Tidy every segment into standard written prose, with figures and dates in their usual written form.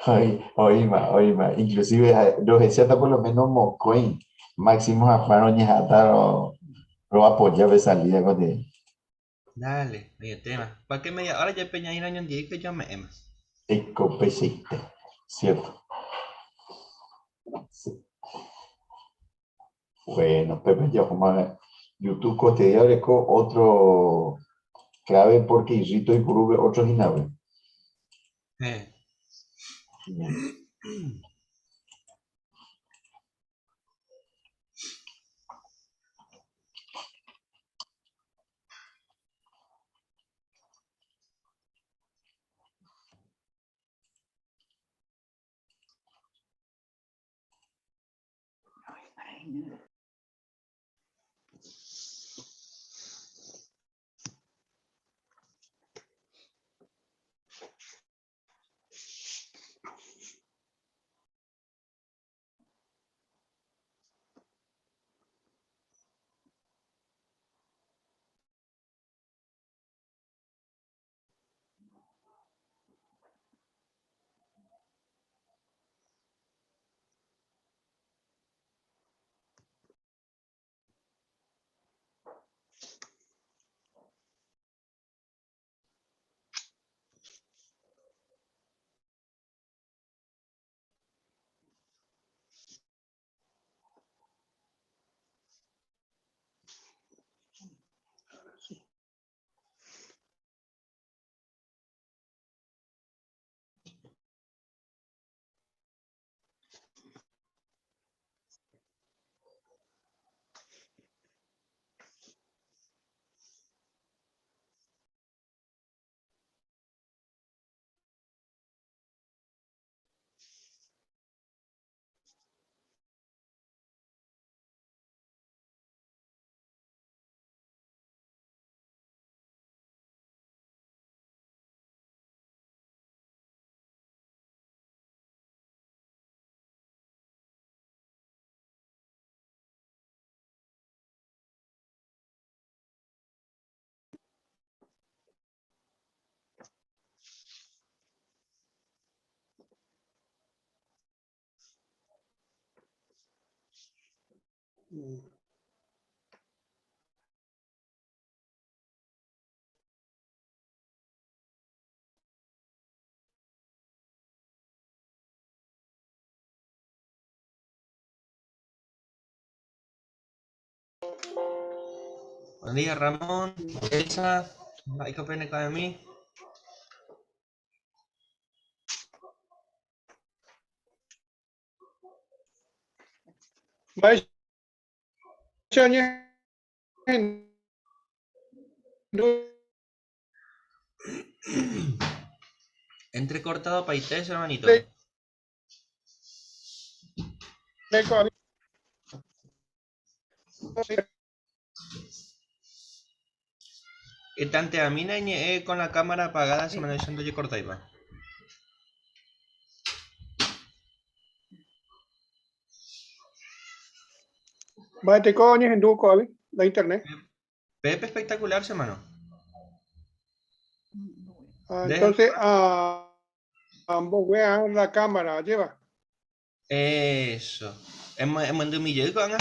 Oima. Inclusive los hasta por lo menos mocoin. Máximo a Juan Oñejata lo apoya de salida con él. Dale, medio tema. ¿Para qué media hora ya peña ir año en día que yo me ema? Ecopeciste, ¿cierto? Sí. Bueno, Pepe, ya como YouTube cotidiano con otro clave porque Irrito y Curube otro ginabe. Eh. Buen día, Ramón, Elsa, hay que pene de mí. Vai Chania no Entrecortado paités, hermanito. le con Y tante a mí con la cámara apagada se me anda diciendo yo corta iba. vai te coñes en Duco, la internet. Pepe espectacular, hermano. Dejen. Entonces, ambos vean la cámara, lleva. Eso. Hemos de un millón con.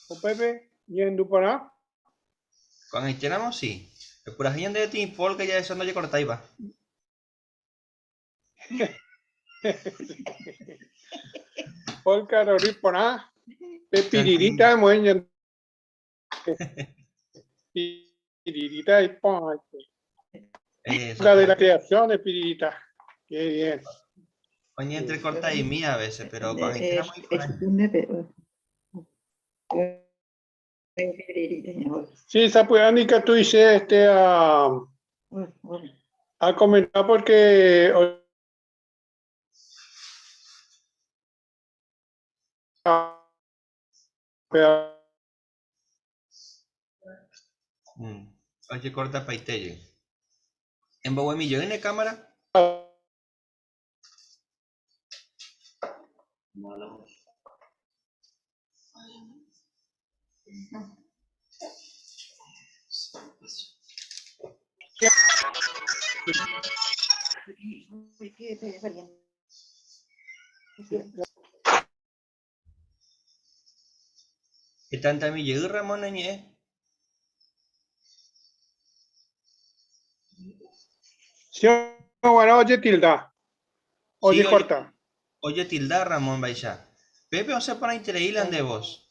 O Pepe, y en Dupará. Con el llenamos, sí. El pura gente de ti, Paul, que ya eso no yo corta iba. Polka, Riporá, Pepiririta, Moñan, Piririta y Pon. Eso. La de la creación de Piririta. Qué bien. Coño, entrecorta y mía a veces, pero con el llenamos y con el. Sí, Sapuánica, tú dices a comentar porque Oye, corta paitelle. En Bobo millón en la cámara. Están también llegó Ramón Añez. Sí, bueno, oye, tilda. Oye, Sí, corta. oye, tilda Ramón Baixá. Pepe, o sea, para interailan de vos.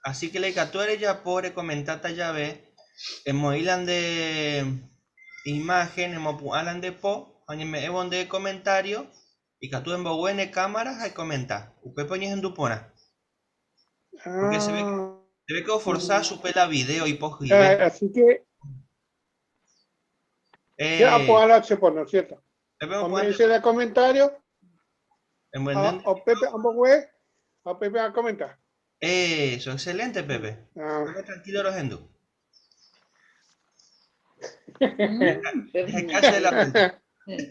Así que le tú eres ya pobre comentata ya ve. Hemos ilan de imagen, hemos hablan de po, oye, me hemos de comentario. Y que tú en buena cámaras hay comentar. Usted pones en dupona. Porque se ve que vos forzás su pela video y poco y ve. Así que, ya, pues, ahora se pone, ¿cierto? Pepe, Cuando dice de comentario, en buen o Pepe, ambos güey, o Pepe a comentar. Eso, excelente, Pepe. Ah. Pepe, tranquilo los hindú. Calle de la punta.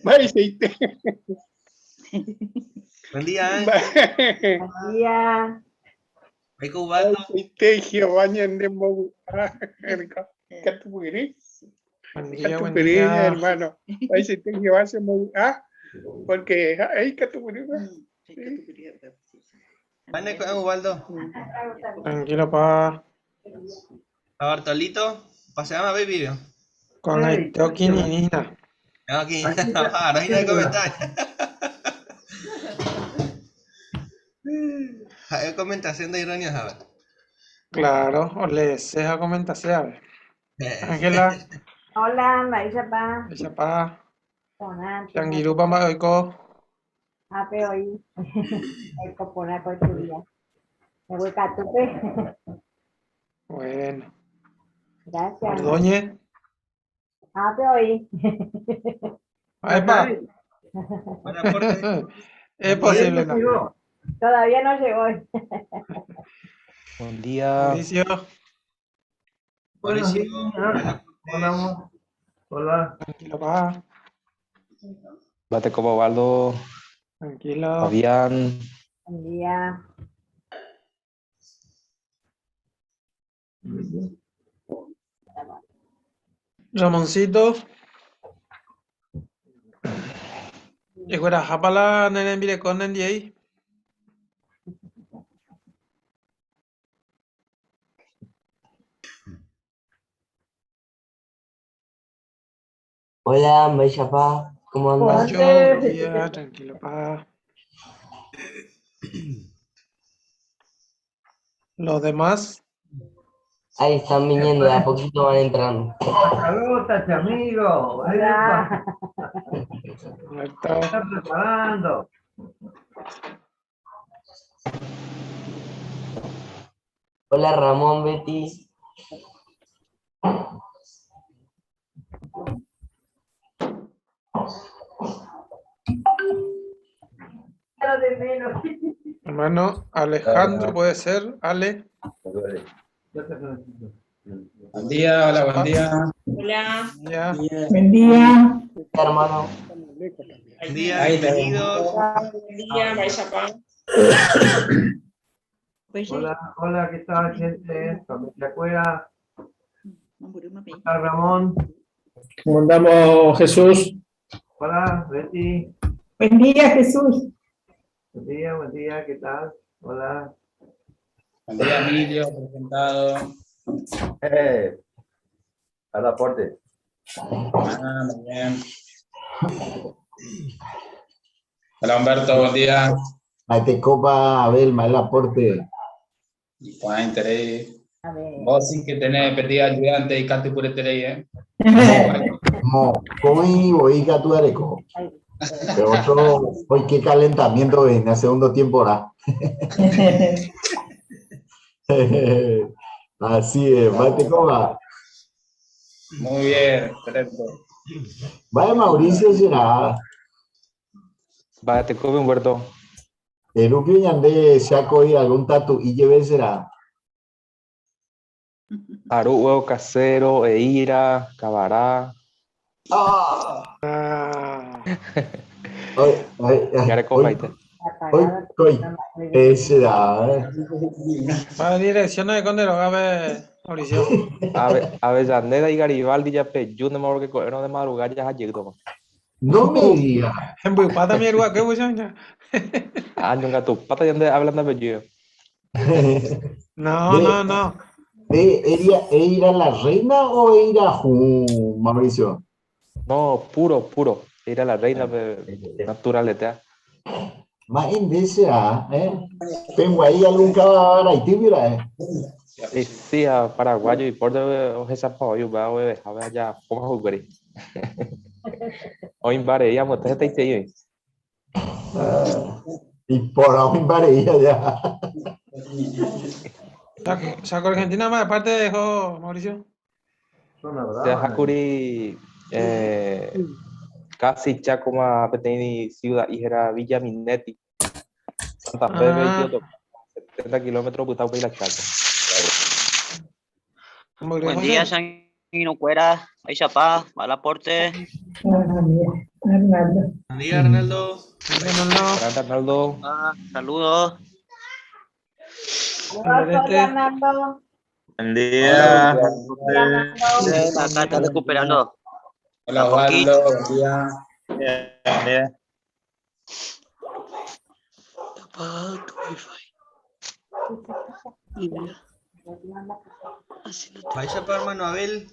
Vai, sí. Buen día, Ángel. Buen día. Hay que Ubaldo. Te Giovanni andemos que tu puri, Buen día. hermano. Ahí se te Giovanni porque ahí que tu puri. ¿Vale con Ubaldo? Tranquilo, pa. A Bartolito. Paseamos a ver video. Con el toque ni Nina. Aquí, no hay nada que comentar. Hay comentación de ironias, a ver. Claro, o le deseas comentar, a ver. Ángela, Hola, Maisha ella pa. Pona. Tranquilo, pa, ma, oiko. Ape hoy. El copona por tu día. Me voy a tupe. Bueno, Gracias. Ordóñez. Ape hoy. Ay, pa. Buen aporte. Es posible, no. Todavía no llegó. Buen día. Mauricio, Mauricio. Hola. tranquilo, pa. Bate como Baldo, Tranquilo. Fabián. Buen día. Ramoncito. Igual, japala, nene, mire con el ahí. Hola, Maishapa, ¿cómo andas? Buen día, tranquilo, pa. Los demás, Ahí están viniendo, de a poquito van entrando. Saludos, amigo. Hola. muerto. Está preparando. Hola, Ramón, Betty. Lo de menos. Hermano, Alejandro, puede ser, Ale. Buen día, hola, buen día. Hola. Ya. Buen día. Hermano, Buen día, Ahí te bienvenidos. Buen día, Maisha. Hola, ¿qué tal, gente? Familia Cuera. ¿Qué tal, Ramón? ¿Cómo andamos, Jesús? Hola, Betty. Buen día, Jesús. Buen día, ¿qué tal? Hola. Buen día, Emilio, presentado. Al aporte. Muy bien. Hola, Humberto, buen día. Mate copa, Abel, mal aporte. Juan Interey. A ver. Vos sí que tenés perdida ayudante y cante por Interey, ¿eh? Mo, comi, voy a tu areco. Pero otro, hoy qué calentamiento en el segundo tiempo, ¿verdad? Así es, mate copa. Muy bien, excelente. Vaya Mauricio será. Bate como Humberto. El upio ñande saco y algún tatu y lleve será. Aru, huevo casero, Eira, Cabará. Ah, Ah, Ya le compartí. hoy, será. va a dirección de Condero, a ver. Mauricio. Avellaneda y Garibaldi ya peyú de que corrieron de madrugada ya llegó. No me digas. En Buipata, mi hermano, ¿qué voy a Ah, nunca tu pata ya ande hablando de apellido. No. ¿Era la reina o era Mauricio? No, puro. Era la reina naturaleza. Más en desea, Tengo ahí algún caballo y tibia, Sí, a paraguayo y por de esa pollo va a ver allá como jugar. Hoy en Bareía, te está ahí. Y por ahí pareja ya. Saco Argentina más aparte dejó Mauricio. De Hakuri casi ya como a Peteni ciudad y era Villa Minetti. Santa Fe, 70 kilómetros, Butau y la Chaco. Buen día, Sanguino Cuera, Aizapá, Malaporte. Arnaldo. Buen día, Arnaldo. Arnaldo. Saludos. Arnaldo. Buen día. Acá está recuperando. Hola, Osvaldo. Buen día. Bien. Apaga tu wifi. Vaya para hermano Abel.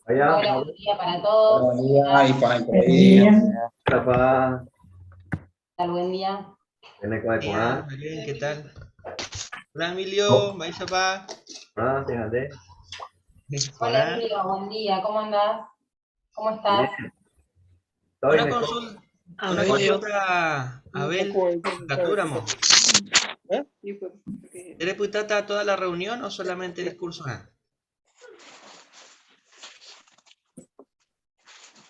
Allá. Hola, buen día para todos. Buen día y para increíble. Papá. Buen día. Tiene que comer. Bien, ¿qué tal? Hola, Emilio. Vaya para. Fíjate. Hola, Emilio, buen día. ¿Cómo andás? ¿Cómo estás? Una consulta, Abel, Catúramo. ¿Eres putata toda la reunión o solamente discurso A?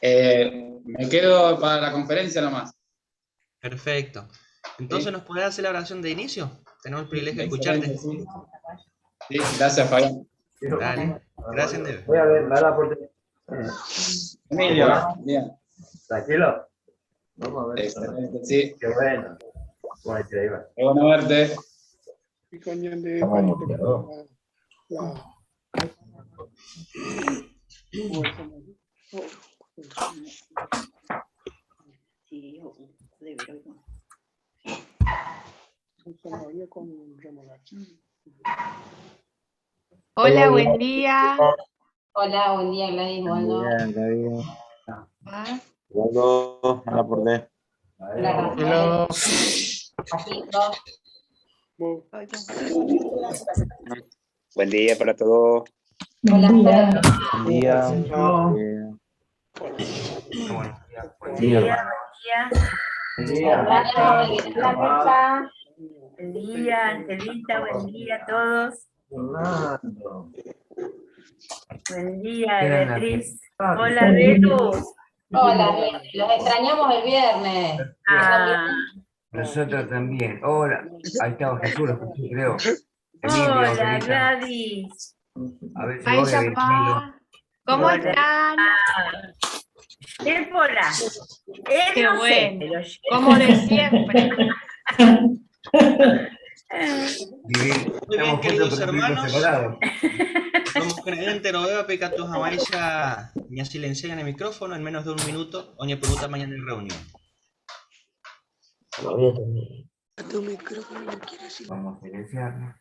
Me quedo para la conferencia nomás. Perfecto. Entonces, ¿nos podés hacer la oración de inicio? Tenemos el privilegio de escucharte. Sí, gracias, Fabián. Dale. Gracias, Neve. Voy a ver, dale aporte. Emilio, bien. Tranquilo. Vamos a ver. Excelente, sí. Qué bueno. Bueno, te iba. Qué bueno verte. Hola, buen día. Hola, buen día, Gladys. Bueno. Hola, Malaporte. Hola, Buen día para todos. Hola, Buen día. Buen día. Buen día, Angelita, buen día a todos. Buen día, Beatriz. Hola, Belu. Hola, los extrañamos el viernes. Nosotros también. Hola. Ahí estaba Jesús, lo escuché, creo. Hola, Gladys. A ver si Ay, voy a ver. papá. ¿Cómo están? Hola. Qué No sé, bueno. pero Como de siempre. Muy bien, queridos hermanos. Como creyente no veo que tus amarillas me silencian el micrófono en menos de un minuto o ni pregunta mañana en reunión. Tu micrófono no quiere decir. Vamos a silenciarlo.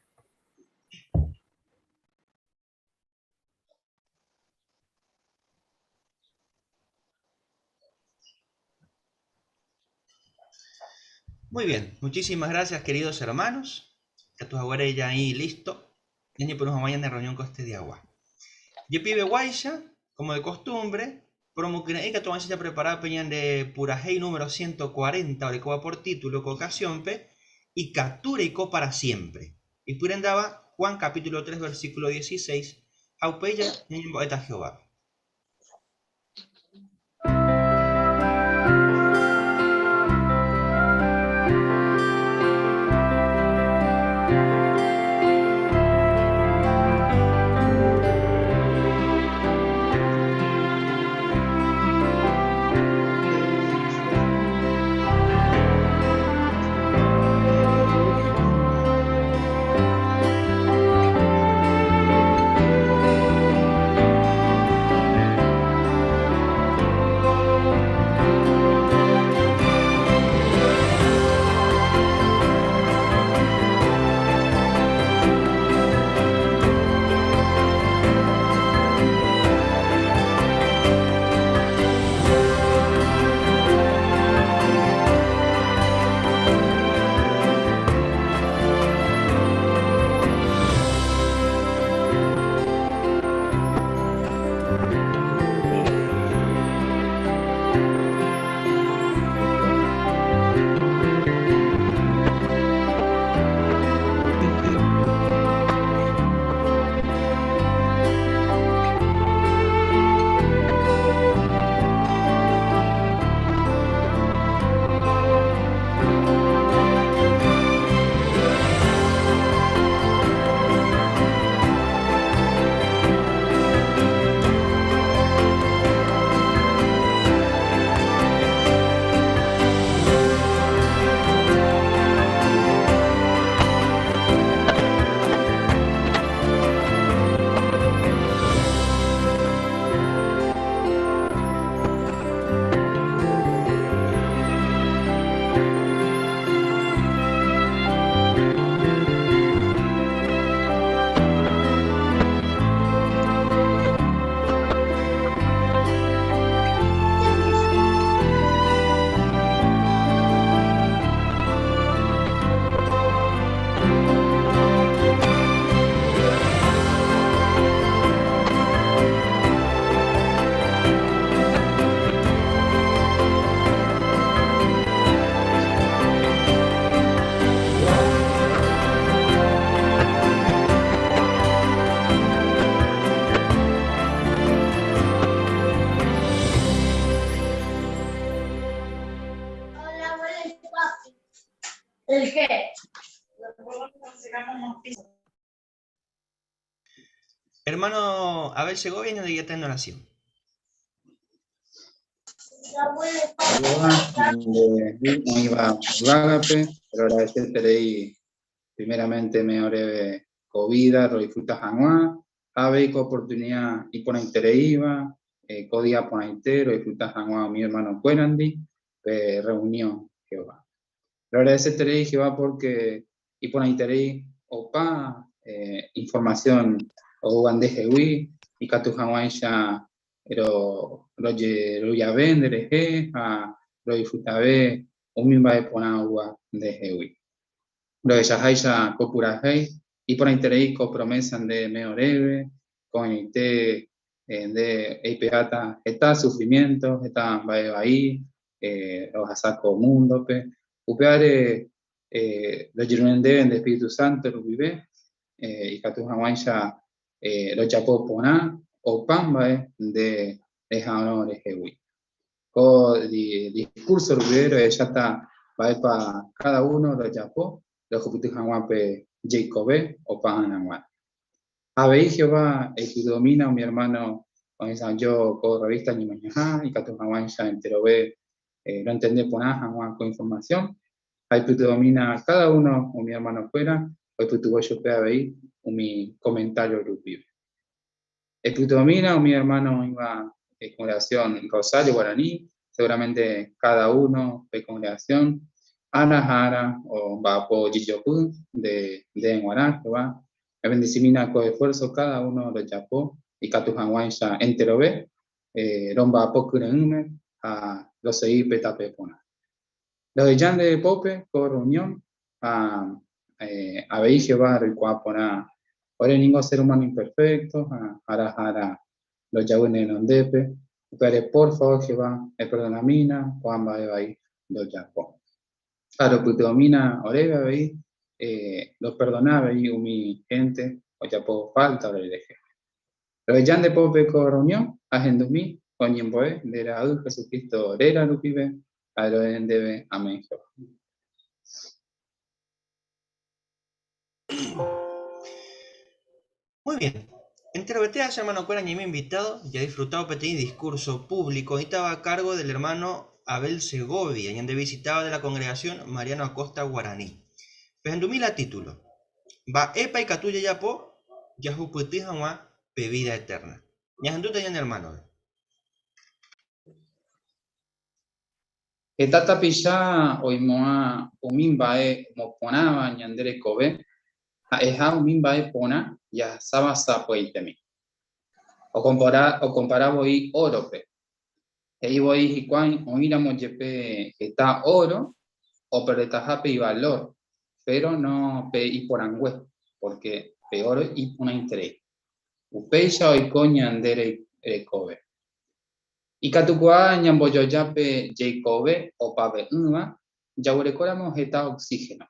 Muy bien, muchísimas gracias, queridos hermanos. Que tus aguares ya ahí listo. Y ni por mañana en reunión con este de agua. Yo pibe guaysha, como de costumbre, promo que tu ya preparada peñan de Purajei número 140, o de coba por título, con ocasión pe, y captura y co para siempre. Y purendaba Juan capítulo 3, versículo 16, aupeya ni poeta Jehová. ¿El qué? Hermano Abel Segovia, de guía en oración. Iba Vágape, pero agradecerle primeramente me oreve Covida, lo disfruta Januá, ave con oportunidad y por iba, codía por entero, disfruta Januá, mi hermano Cuerandi, reunión Jehová. Lo agradecerle Jehová porque y por interés opa información o bandejewi y catu Januá ya lo ya vender lo disfrutabe un misma de ponagua de jewi. Lo de Yahaisha Kopurahei y por interés con promesa de meoreve, con de EIPEATA, está sufrimiento, está ahí, los asaco mundo, upeare lo jirunende de Espíritu Santo, lo vive, y Catu Hawaisha lo chapó poná, o pamba de Janor de Jewi. Con discurso rubero, ya está, va para cada uno, lo chapó. Los Jupitus Hanguape Jacobe o Pahananguan. Abei Jehová, el que domina, mi hermano, con esa yo, con revista ni mañana, y Catu Hanguan ya entero ve, no entendé por nada, Hanguan con información. Hay que domina cada uno, o mi hermano fuera, o el tuvo yo pega ahí, o mi comentario grupive. El que domina, o mi hermano iba en congregación Rosario Guaraní, seguramente cada uno de congregación. Ana o Bapo Jijoku de Guaná, que va a bendecimina con esfuerzo cada uno de Japó y Catu Hanguan ya entero ve, Romba Pokurenme a los seis petapepona. Los de Jan de Pope, con reunión, a Abei Jehová, el cuapona, ore ningún ser humano imperfecto, a Arajara, los Yabunes en Ondepe, pero por favor Jehová, el perdonamina, Juan Baebay, los Japó. Claro, pues domina Oreva ahí, los perdonaba ahí, mi gente, o ya por falta de deje. Pero ya de pope con reunión, agendumí, con yemboe, de la adulto Jesucristo, era lo pibe, a lo debe, amén. Muy bien. Entre los hermano Cueran y mi invitado, ya disfrutado pequeño discurso público, y estaba a cargo del hermano Abel Segovia, y donde visitaba de la congregación Mariano Acosta Guaraní. Pendumila título. Va epa y catuya yapo, yahuputishanwa, vida eterna. Yahanduta yan hermano. Etata pisha oimoa umimbae moponaba ñandere kobe, a eja umimbae pona, ya saba sapo itemi. O comparabo y orope. Ahí voy y cuando oíramos que está oro o peretajape y valor, pero no pe y por angüe, porque peor y una interés. Upeisha o coña andere kobe. Y catucua ñamboyoyape Jacobe o pabe unwa, yaguarecóramos está oxígeno.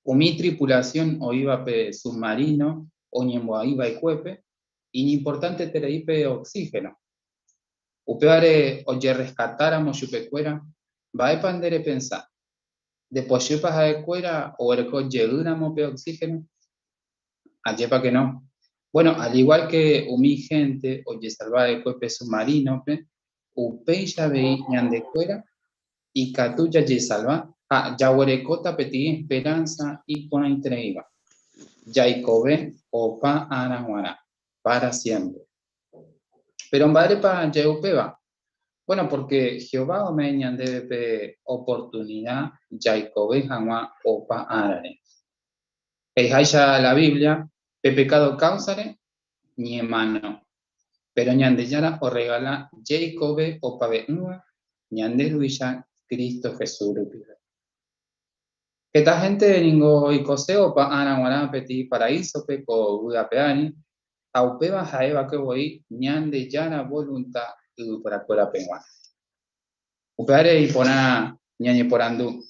Mi tripulación o iba pe submarino, o ñemboa iba y cuepe, y importante tereipe oxígeno. Upeare oye rescatáramos yupecuera, va a pandere pensar. Después yupas a cuera o erco llegáramos pe oxígeno, ayepa que no. Bueno, al igual que mi gente, oye salva de cuepe submarino, upe ya veí ñande cuera, y catuya ye salva, ya huerecota peti esperanza y con entrega. Jacobe opa araguara, para siempre. Pero en padre para Yaupeba. Bueno, porque Jehová omeñan debe oportunidad Jacobe jamás opa arare. Ya la Biblia, pe pecado causare, ni mano. Pero ñande yara o regala Jacobe opa benua, ñande luisa Cristo Jesús. Esta gente ningo y coseo pa araguara peti paraíso pe co guapeani. Aupeba jaeva que voy ñande yara voluntad para cuela penguana. Upeare y pona ñañe porandu.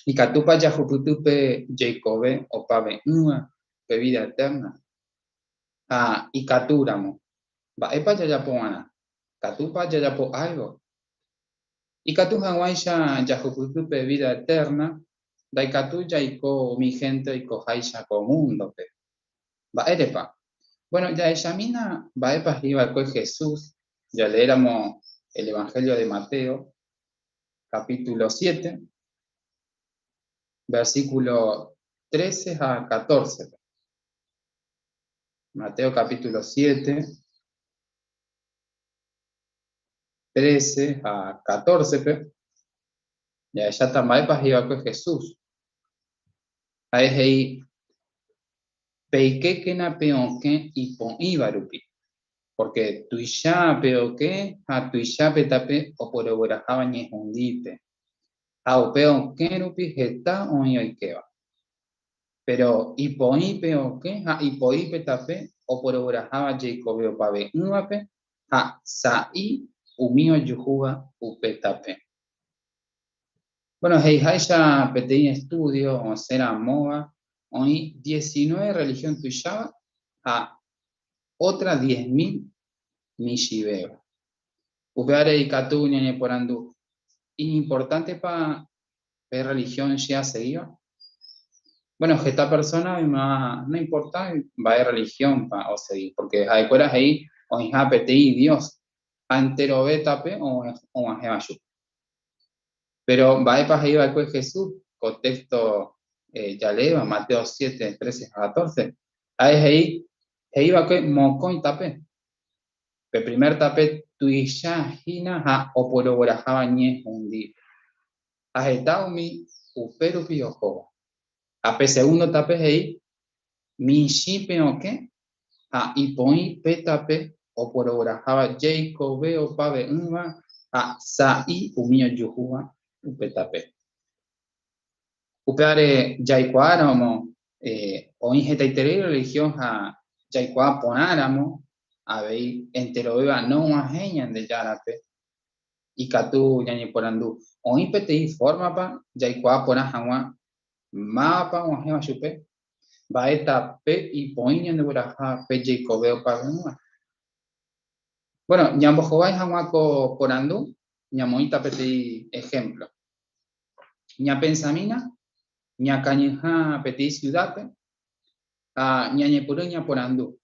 Y catupa ya juputupe Jacobe o pave una vida eterna. Y catúramo. Va epa ya poana. Catupa ya po algo. Y catu hawaisha ya juputupe vida eterna. Da y catu ya y co mi gente y co haisha co mundo pe. Va erepa. Bueno, ya examina, va a pasar con Jesús, ya leéramos el Evangelio de Mateo, capítulo 7, versículo 13 a 14. Mateo capítulo 7, 13 a 14, ya también va a pasar con Jesús. Ahí Peike na peonque y pon ibarupi. Porque tuisha peoque, a tuisha petape o por oborajaba ni hundipe. A peonque rupi geta o yoikeva. Pero hipoi peoque, a hipoi petape o por oborajaba Jacobeo pave nuape, a sai umio yujuba upetape. Bueno, heijaisha petei estudio o será moa. Hoy 19 religión tuishaba a otra 10.000 mishibeba. Upeare y catu ñañe porandu. Importante para ver religión ya seguía. Bueno, esta persona no importa, va a religión para o seguir, porque hay cueras ahí, o hija PTI Dios, antero betape o ajebayu. Pero va a pasar ahí va a Jesús, contexto. Ya leo Mateo 7, 13 a 14. Ahí iba que mocón tape. El primer tape tuisha hina ha o por oborajaba ñe hundi. Ajetao uperu piojo. A segundo tape ahí mi shipe o qué ha ipoi petape o por oborajaba Jacobe o pave unva a sai umio yuhua upetape. Upeare Jaicuáramo, o ingeta y religión a Jaicuá ponáramo, a ver, entero beba no ajeñan de Yarape, y Catu ñañe porandú, o impetei forma pa, Jaicuá ponajagua, mapa o ajema chupe, va eta pe y poiñan de buraja pe Jacobeo pa venua. Bueno, ñambo jovai jaguaco porandú, ñamoita petei ejemplo. Ña pensamina, ña cañeja petit ciudad, ñañe puruña porandú.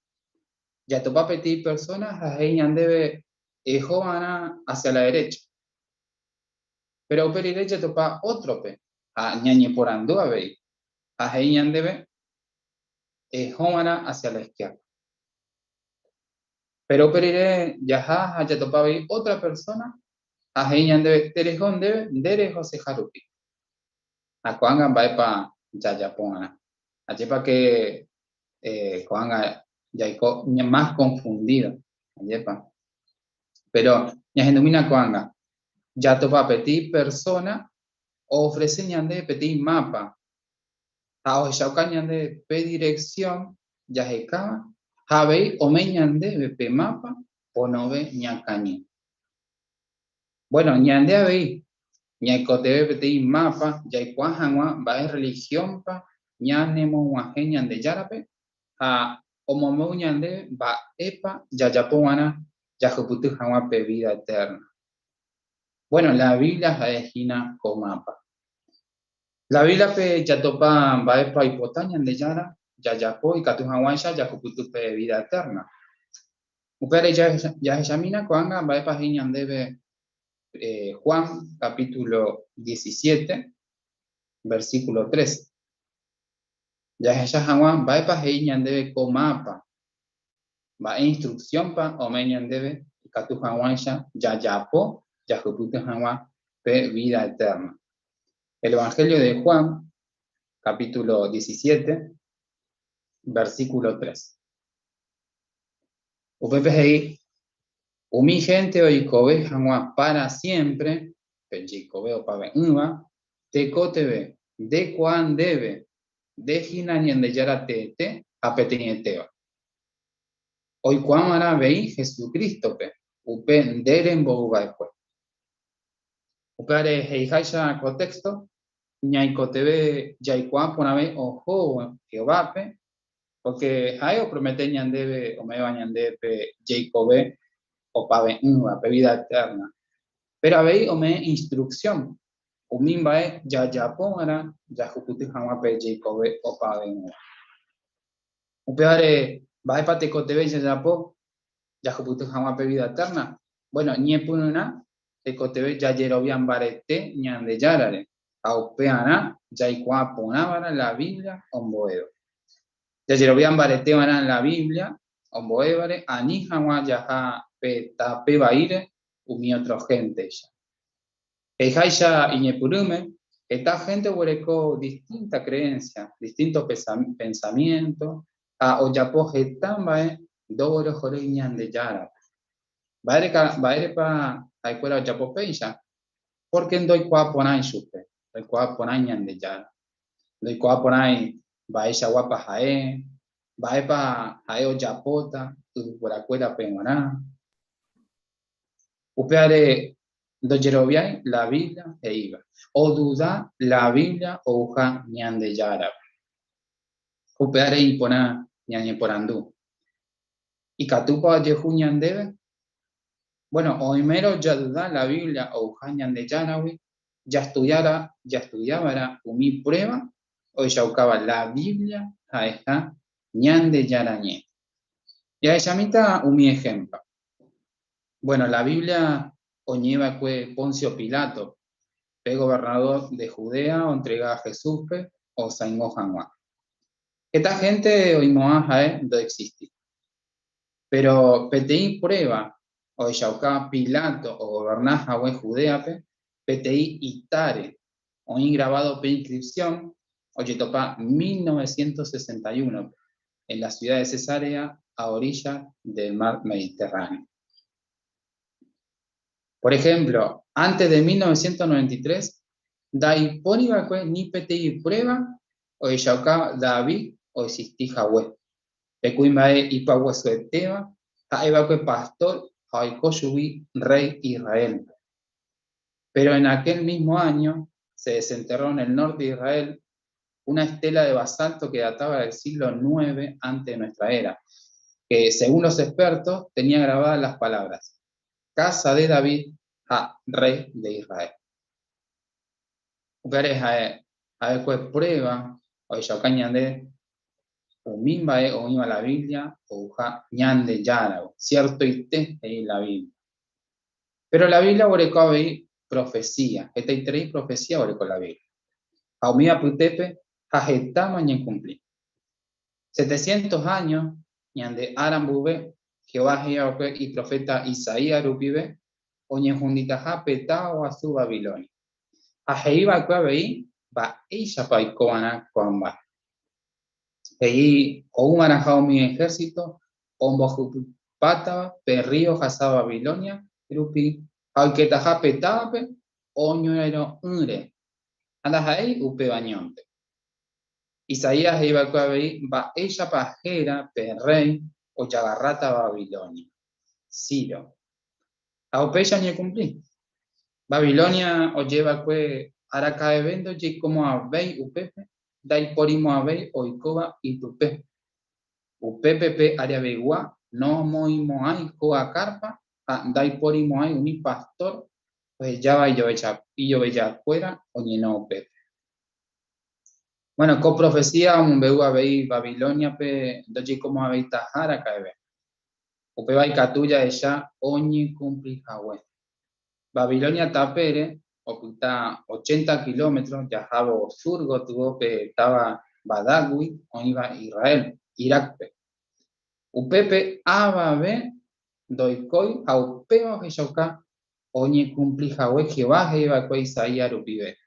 Ya topa petit personas, a ella debe jovana hacia la derecha. Pero per derecha topa otro pe, a ñañe porandú a ver, a ella debe jovana hacia la izquierda. Pero per ya topa ver otra persona, a ella debe terejón debe derejo se jarupi. A cuanga va pa ya pongana. Allí para que cuanga ya más confundido. Pero ya se denomina cuanga. Ya topa petit persona ofrece ñande petit mapa. A o ya ñande pe dirección ya se cava. Habe o me ñande pe mapa o no ve ñacañi. Bueno, ñande a ver ñaikoteve PTI mapa, yaikuajanwa, va religión pa, ñanemo guajeñan de yarape, a omomeu ñande, va epa, yayapoana, yajuputu janwa pe vida eterna. Bueno, la Biblia es gina con mapa. La Biblia pe yatopa, va epa hipotañan de yara, yayapo y catujanguaya, yajuputu pe vida eterna. Upere ya examina cuanga, va epa giñan debe Juan capítulo 17, versículo 13. Ya Juan va a debe comapa, va instrucción pa o meñan debe catu Juan ya yapo, ya jupute Juan pe vida eterna. El Evangelio de Juan capítulo 17, versículo 3. Upepe umi gente hoy cobe Juan para siempre, pechicobe o pave uva, te cotebe, de cuan debe, de jinanien de yara tete, a peteñeteo. Hoy cuamara veí Jesucristo pe, upe deren boguba pues. Upare heijaisha contexto, ñaicotebe yaikuan ponave ojo Jehová pe, porque hayo prometeñan debe, o me bañan debe, Jacobe, o pave uva, pe vida eterna. Pero habéis o me instrucción. Umimba ya pongara, ya juputi jamás pe Jacobe o pave uva. Upeare, va a tebe ya po, ya juputi jamás pe vida eterna. Bueno, ni pununa, tebe ya yerobian barete, ñan de yarare. Aupeana, ya igual ponabara la Biblia, omboedo. Ya yerobian barete van la Biblia, omboevare, ani jamás ya pe tape baire, umi otro gente ya. Ejaisha iñepurume, esta gente huereco distinta creencia, distintos pensamientos, a oyapoje tambae, doro joreñan de yara. Baere pa aikuera oyapopeisha, porque en doi cuaponai supe, el cuaponañan de yara. Doi cuaponai, baisha guapa jae, baepa jae oyapota, tu cuera penguaná. Upeare do Jerobiai la Biblia e iba. O duda la Biblia o uja ñan de yara. Upeare impona ñañe porandú. Y catupa yehu ñan debe. Bueno, o primero ya duda la Biblia o uja ñan de yara, ya estudiaba mi prueba, o ya usaba la Biblia a esta ñan de yara ñe. Y a esa mitad mi ejemplo. Bueno, la Biblia oñeva que Poncio Pilato, el gobernador de Judea, o entrega a Jesús, o Saingo Janua. Esta gente hoy no no existe. Pero PTI prueba, o Yauca Pilato, o gobernar a Judea, PTI Itare, o grabado pe inscripción, o Yetopa 1961, en la ciudad de Cesarea, a orilla del mar Mediterráneo. Por ejemplo, antes de 1993, Dai poniba ni PTI prueba, o Yauca David, o existí Jahwe. Pecuimbae y Pahuesueteba, Jaebaque pastor, Jaicoshubi, rey Israel. Pero en aquel mismo año se desenterró en el norte de Israel una estela de basalto que databa del siglo IX antes de nuestra era, que según los expertos tenía grabadas las palabras: Casa de David, rey de Israel. A ver, prueba, o Yaucañande, o mimbae o iba la Biblia, o uja ñan de yara, cierto y te en la Biblia. Pero la Biblia oreco a ver profecía, esta y tres profecía oreco la Biblia. A umía putepe, jajetama ñen cumplí. 700 años, ñan de Arambube, Jehová y profeta Isaías rupibe, o ñen jundita japetao a su Babilonia. A jeiba que veí, va ella pa y coana coamba. Ahí, o un manajado mi ejército, o un bojupata, perrío, jasaba Babilonia, grupi, aunque taja petape, o ñuero unre. Andas ahí, upe bañonte. Isaías iba a ver, va ella pajera, perrey, o chagarrata Babilonia. Ciro. A upe ya ni cumplí. Babilonia o lleva que araca evento y como a vei upepe, dai porimo a vei oikoba y tupe. Upepe área begua, no moimo hay coa carpa, dai porimo hay un pastor, pues ya va y yo bella fuera, o no upepe. Bueno, con profecía un veu a vei Babilonia pe doji como a vei tajara caebe. Upe vai catuya ella oñi cumpli jawe. Babilonia tapere, oculta 80 kilómetros, ya jabo surgo tuvo pe estaba Badagui, o iba Israel, Irak pe. Upepe ababe doikoi a upeo jechoka oñi cumpli jawe Jehová iba con Isaías rupibe.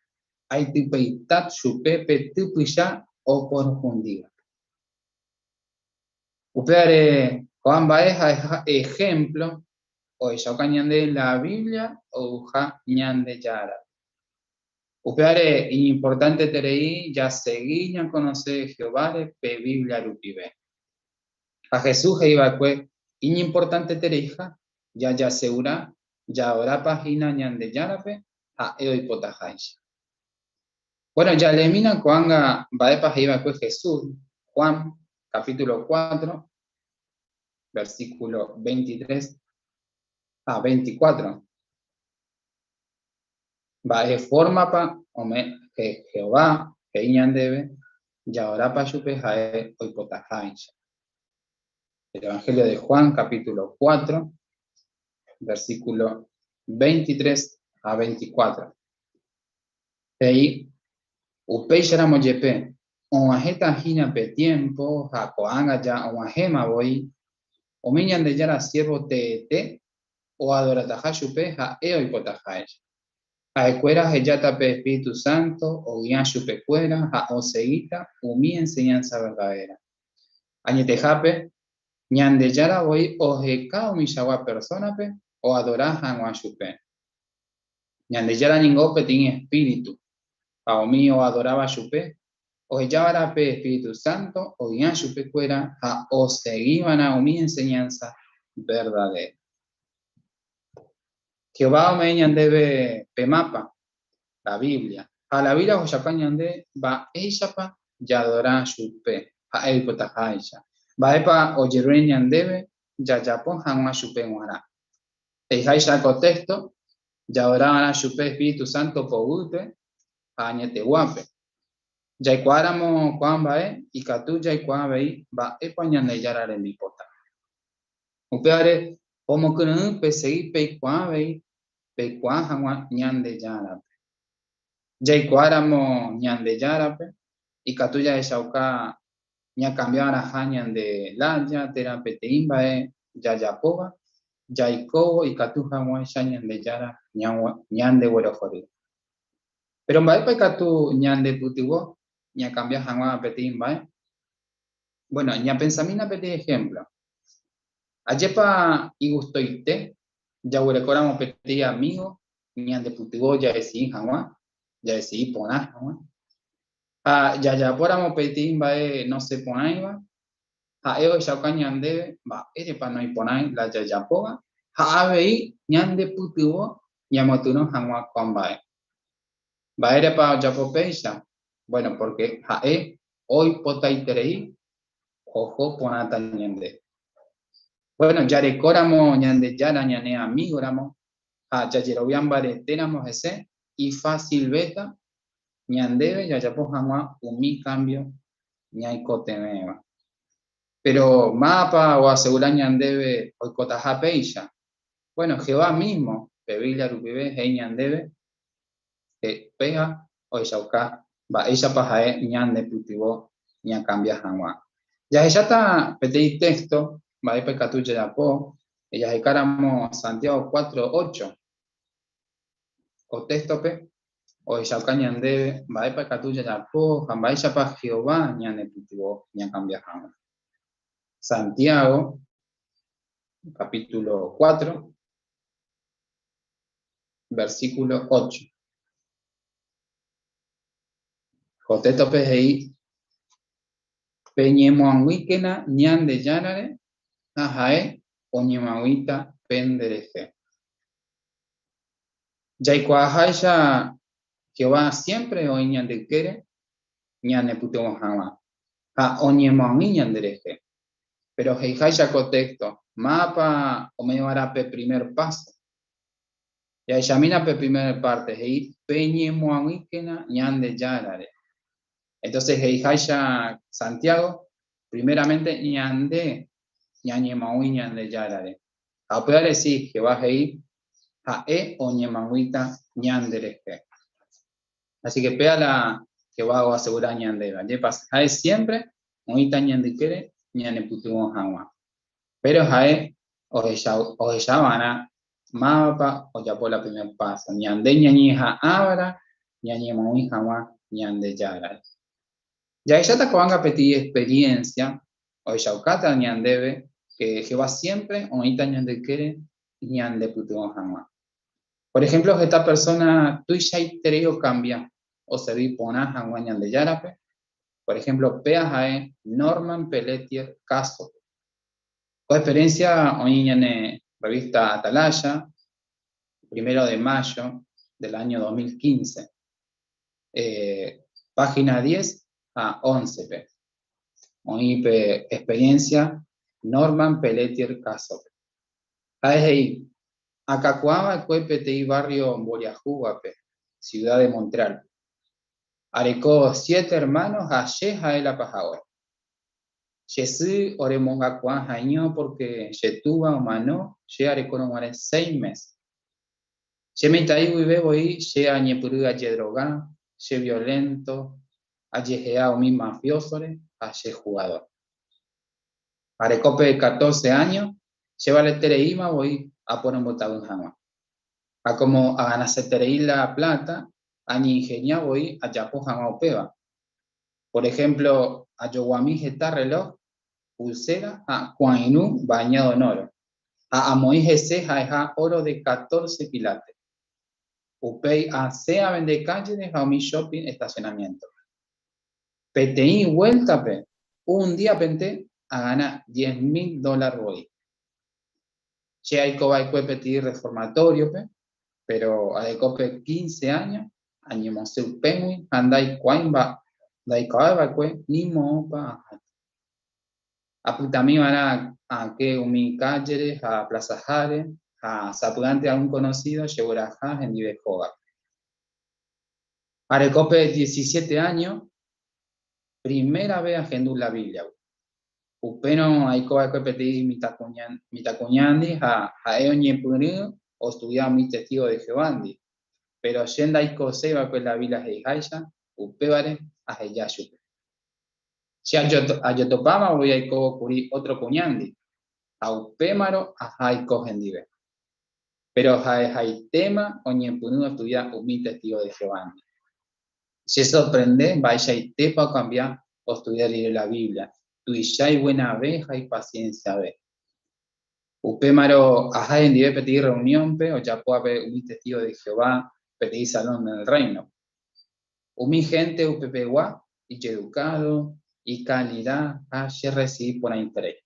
Hay tipeitat su pepe tupuya o confundido. Upeare Juanba es ejemplo o ella de la Biblia o ja ñande yara. Upeare importante terei ya seguí ya conoce Jehová pe Biblia rupibe. A Jesús iba que importante tereija ya segura ya ahora página ñande yara pe a eoipotajaish. Bueno, ya le mina cuanga baepa iba que Jesús, Juan capítulo 4, versículo 23 a 24. Va forma pa ome que Jehová que iñan debe ya ahora pa chupe jae oipotajaish. El Evangelio de Juan capítulo 4, versículo 23 a 24. Ahí Upeixara moyepe, onajeta jina pe tiempo, jacoanga ya onajema voy, o miñan de yara siervo te, o adorataja chupe, ja eo hipotajaesh. A escuela heyata pe Espíritu Santo, o guían chupe cuera, ja o seguita, o mi enseñanza verdadera. Añetejape, ñan de yara voy, o jeca o mi yawa persona pe, o adorajan o chupe. Ñan de yara ningope tiene espíritu. Pao mío adoraba chupe, o ella pe Espíritu Santo, o guían chupe cuera, o seguían a mi enseñanza verdadera. Jehová me debe pemapa, la Biblia. A la Biblia o yapañan de va ella pa ya adora chupe, a el potajaisha. Va epa o yerueñan debe ya yapon hanwa chupe muara. El jaisha contexto, ya adora chupe Espíritu Santo poute, añete guape. Ya cuáramo cuamba y catu ya cuabe va epañane yara de mi pota. Upeare como que no pesei pe cuabe pe cuajama ñande yara. Ya cuáramo ñande yara y catu ya eshauka ña cambiara jañan de laya terapete imbae ya yapoba ya ikobo y catu jamón shañan de yara ñande huerofori. Pero en Baepa Catu ñande putiwo, ña cambia jangwa petin bae. Bueno, ña pensamina peti ejemplo. Ayepa y gustoite, ya huerecoramo peti amigo, ñande putiwo ya esi jangwa, ya esi pona jangwa. Ya poramo petin bae no se ponaiba. Eo shauka ñande, ba, erepa no hay ponai, la ya poga. Abei ñande putiwo, ñamotuno jangwa con bae. Baere pa japopeisha. Bueno, porque jae hoy potaiterei ojo ponata ñande. Bueno, ya recóramo ñande yara ñane amigo ramo. Ya yerobian bare tenamos ese y fácil beta ñandebe ya japo jamás umi cambio ñai cotemeba. Pero mapa o asegurar ñandebe hoy cotajapeisha. Bueno, Jehová mismo, Biblia rupibe, hei ñandebe, pega o ishauka va ella pajae ñande putivo ña cambia jamás. Ya está petei texto va a pecatuya ya po ella caramo Santiago 4:8 o texto pe o ishauka ñande va a pecatuya ya po jamba ella pa Jehová ñande putivo ña cambia jamás. Santiago capítulo 4 versículo 8. Coteto PGI Peñemoanguíquena ñande llanare ajae oñemauita pendereje. Ya y cuaja Jehová siempre o ñande quiere, ñane putemos jamás. Ha oñemo ñandereje. Pero heijaya contexto, mapa o me pe primer paso. Ya yamina pe primer parte, hei peñemo aguíquena ñande yarare. Entonces heijaya Santiago, primeramente ñande, ñañemo ñande yarare. A poder decir que va a ir a oñemaguita ñandereje. Así que pega la que va a asegurar ñande. Ya pasa, a siempre, oñita ñande quiere, ñane putumos agua. Pero jae o ya van a mapa o ya por la primer paso. Ñande ñañija abra, ñañe muy jamás, ñande yara. Ya ella te acaban a pedir experiencia, o ya ocata ñandebe, que va siempre, o ita ñande quiere, ñande putumo jamás. Por ejemplo, esta persona, tú ya creo cambia, o se vi ponas a ñande yarape. Por ejemplo, pea jae Norman Pelletier caso. Con experiencia, hoy en revista Atalaya, 1 de mayo del año 2015, página 10 a 11. Hoy experiencia Norman Pelletier caso. Ahí, Acacuaba, Cuepetei, barrio Boriajuape, ciudad de Montreal. Arecó 7 hermanos, ayer a la Pajagua. Jesús oremonga cuán año porque je tuva humano, je arecono 6 meses. Je me taí y bebo y je añepuru a droga, je violento, a jegea o mi mafiosore, a je jugador. Arecope de 14 años, lleva la tereima voy a poner un botado en jamás. A como a ganarse tereí la plata, a ni ingenia voy a yapo jamás o peba. Por ejemplo, a Yoguamí geta reloj, pulsera a Cuainú bañado en oro. A Amoí ceja oro de 14 quilates. Upei a sea vende calle de Jaumi Shopping estacionamiento. PTI vuelta pe. Un día penté a ganar $10,000 hoy. Che hay coba PTI reformatorio pe. Pero a de cope 15 años, añemos el penguin, andai cuaimba, dai coba ni mopa. Aputami van a que umi calle, a Plaza Jare, a Zapugante a un conocido, Llevorajá en Divejoga. Arecope 17 años, primera vez agendó la Biblia. Upeno hay coba que petí mitacuñandi a eoñe punido o estudiaba mi testigo de Jehovandi. Pero yenda y coseba con la Biblia de Jaisa, upebare a Heyashupe. Si a Yotopama voy a cubrir otro cuñandi, a Upémaro a Jaico Gendive. Pero hay tema o ni en punudo estudiar un testigo de Jehová. Si sorprende, vaya y te para cambiar o estudiar la Biblia. Tu ya hay buena abeja y paciencia ve. Upémaro a Gendive pedir reunión pe o ya puede haber un testigo de Jehová pedir salón en el reino. Mi gente upepegua y educado y calidad a recibir por interés.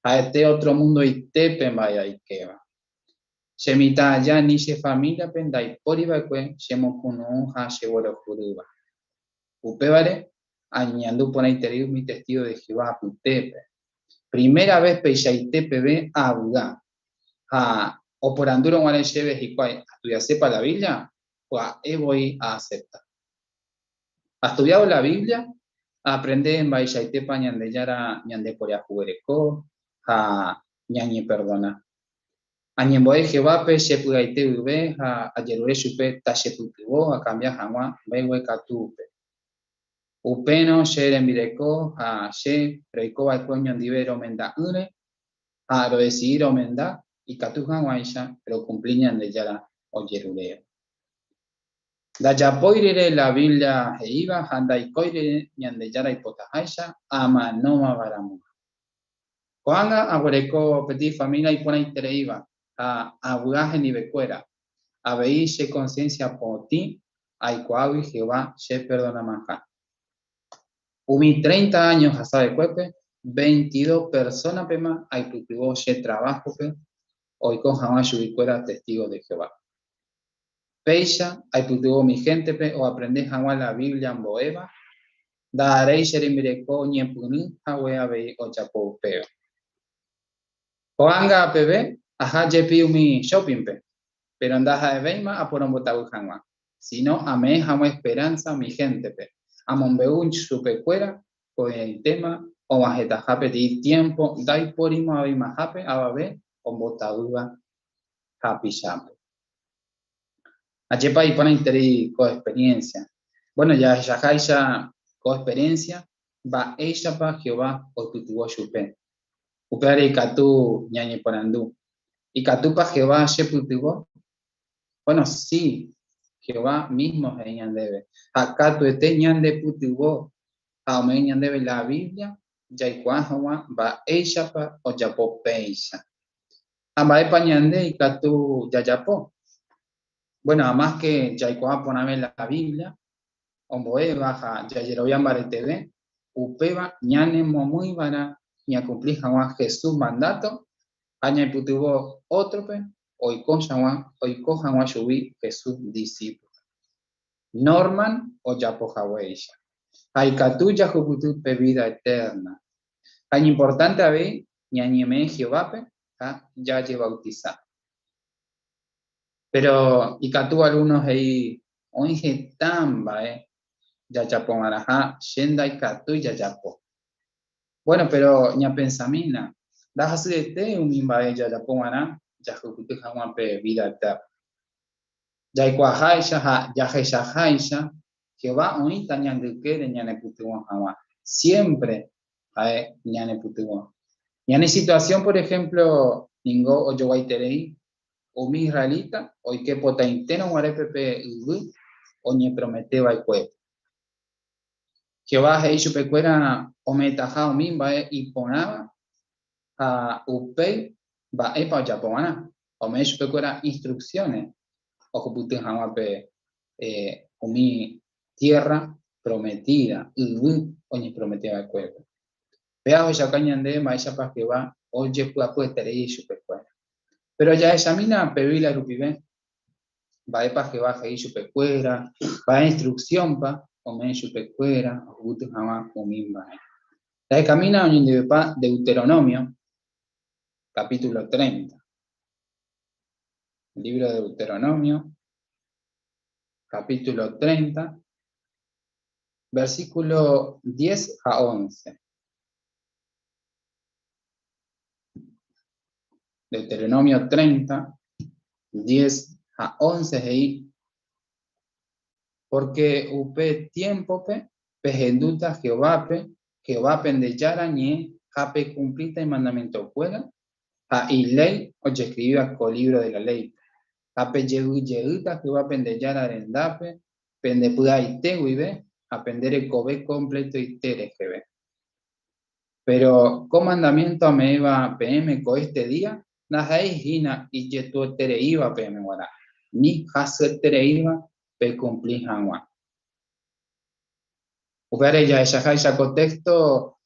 A este otro mundo y tepe vaya y que va. Shemita ya ni se familia penda y por iba que shemo kuno ha sheworo kuruba. Upebare añando por interior mi testigo de Jehová putepe. Primera vez pe ya y tepe ve a buga. A o por anduro guane lleves y cual estudia sepa la Biblia o a voy a aceptar. ¿Ha estudiado la Biblia? Aprende en Baisha y tepa ñande yara ñande corea juguereco a ñañe perdona. Añemboe Jehová pe shepugaite ube a yerure shupe tasheputivo a cambiar jamás bewe katupe. Upeno shere mireko a she reiko al coño andivero menda une a lo decidir omenda y katujan guaisha pero cumpliñan de yara o yerureo. Da yapoirere la Biblia e iba anda y coire ñande yara y potajaisha ama noma baramu. Coanga aguareco petit familia y pone iba a abugaje ni becuera, a veise conciencia por ti, a Icoawi Jehová, se perdona más. Umi 30 años a sabe cuepe, 22 personas pema, a cultivó se trabajo pe, hoy con jamás yubicuera testigo de Jehová. Peisha, hay putuvo mi gente, pe, o aprendés a la Biblia en Boeva, darei sherimbreko ñepuni, hawea bei o chapo peo. Oanga pebe, ajá, jepi mi shopping pe, pero andas a veima a por un botabu hanwa. Si no, a me hama esperanza mi gente pe. A monbeun chupecuera, con el tema, o majeta jape di tiempo, dai porimo a veima jape, a babe, o botabuga happy shape. Achepa y para interés con experiencia. Bueno, ya con experiencia, va ella pa Jehová o tutuo chupe. Upeare katu ñañe porandú. Y katu pa Jehová she putuo. Bueno, sí, Jehová mismo es ñandebe. Acá tu este ñande putuo. Aume ñandebe la Biblia. Ya y cuajawa va ella pa o yapo peisa. Ambae pa ñande y katu ya yapo. Bueno, además que ya poname la Biblia, omboe baja, ya yerobian baretebe, upeba, ñane muy vara, ña cumplir jamás Jesús mandato, aña putuvo otro pe, oiko jamás subí Jesús discípulo. Norman o yapo jaweisha. Aikatu ya juputu pe vida eterna. Aña importante a ver, ñañeme Jehová pe, ya lle bautizar. Pero, y que tú algunos ahí, oye, tamba, ya chapón araja, shenda y catu y ya chapo. Bueno, pero, ña pensamina, das así de te, un mimba ya chapón ara, ya jucutu jamás pe vida eterna. Ya y cuajaisha, ya jaisha, Jehová, oye, tañan de que de ñane putuan jamás. Siempre, ñane putuan. Ñane situación, por ejemplo, ningo o yo guaiterei, o mi israelita, o que pota inteno guarepepe o ñe prometeba y cueva. Jehová he chupe cuera o metaja o mimba y ponaba a upei va epa ya pomana. O me chupe cuera instrucciones o jupute jamape o mi tierra prometida o ñe prometeba y cueva. Vea o ya cañande maisha pa Jehová o ye pues terei chupe cuera. Pero ya esa mina pebila rupibe, va pa que baja y chupecuera, va instrucción pa, o me chupecuera, o gutu jamás o mimba. La camina en Deuteronomio, capítulo 30. El libro de Deuteronomio, capítulo 30, versículo 10 a 11. Deuteronomio 30, 10 a 11 ahí. Porque upe tiempo pe, pejenduta Jehová de yarañe, jape cumplita y mandamiento fuera, y ley, o escribía con libro de la ley. Jape yehuta Jehová de yararendape, pende puda y te huive, apendere cobe completo y tere jebe. Pero, ¿con mandamiento me iba PM con este día? Najai hina y yetu tere iba PM guara. Ni haser tere iba pe cumplir hanwa. Upere ya esa contexto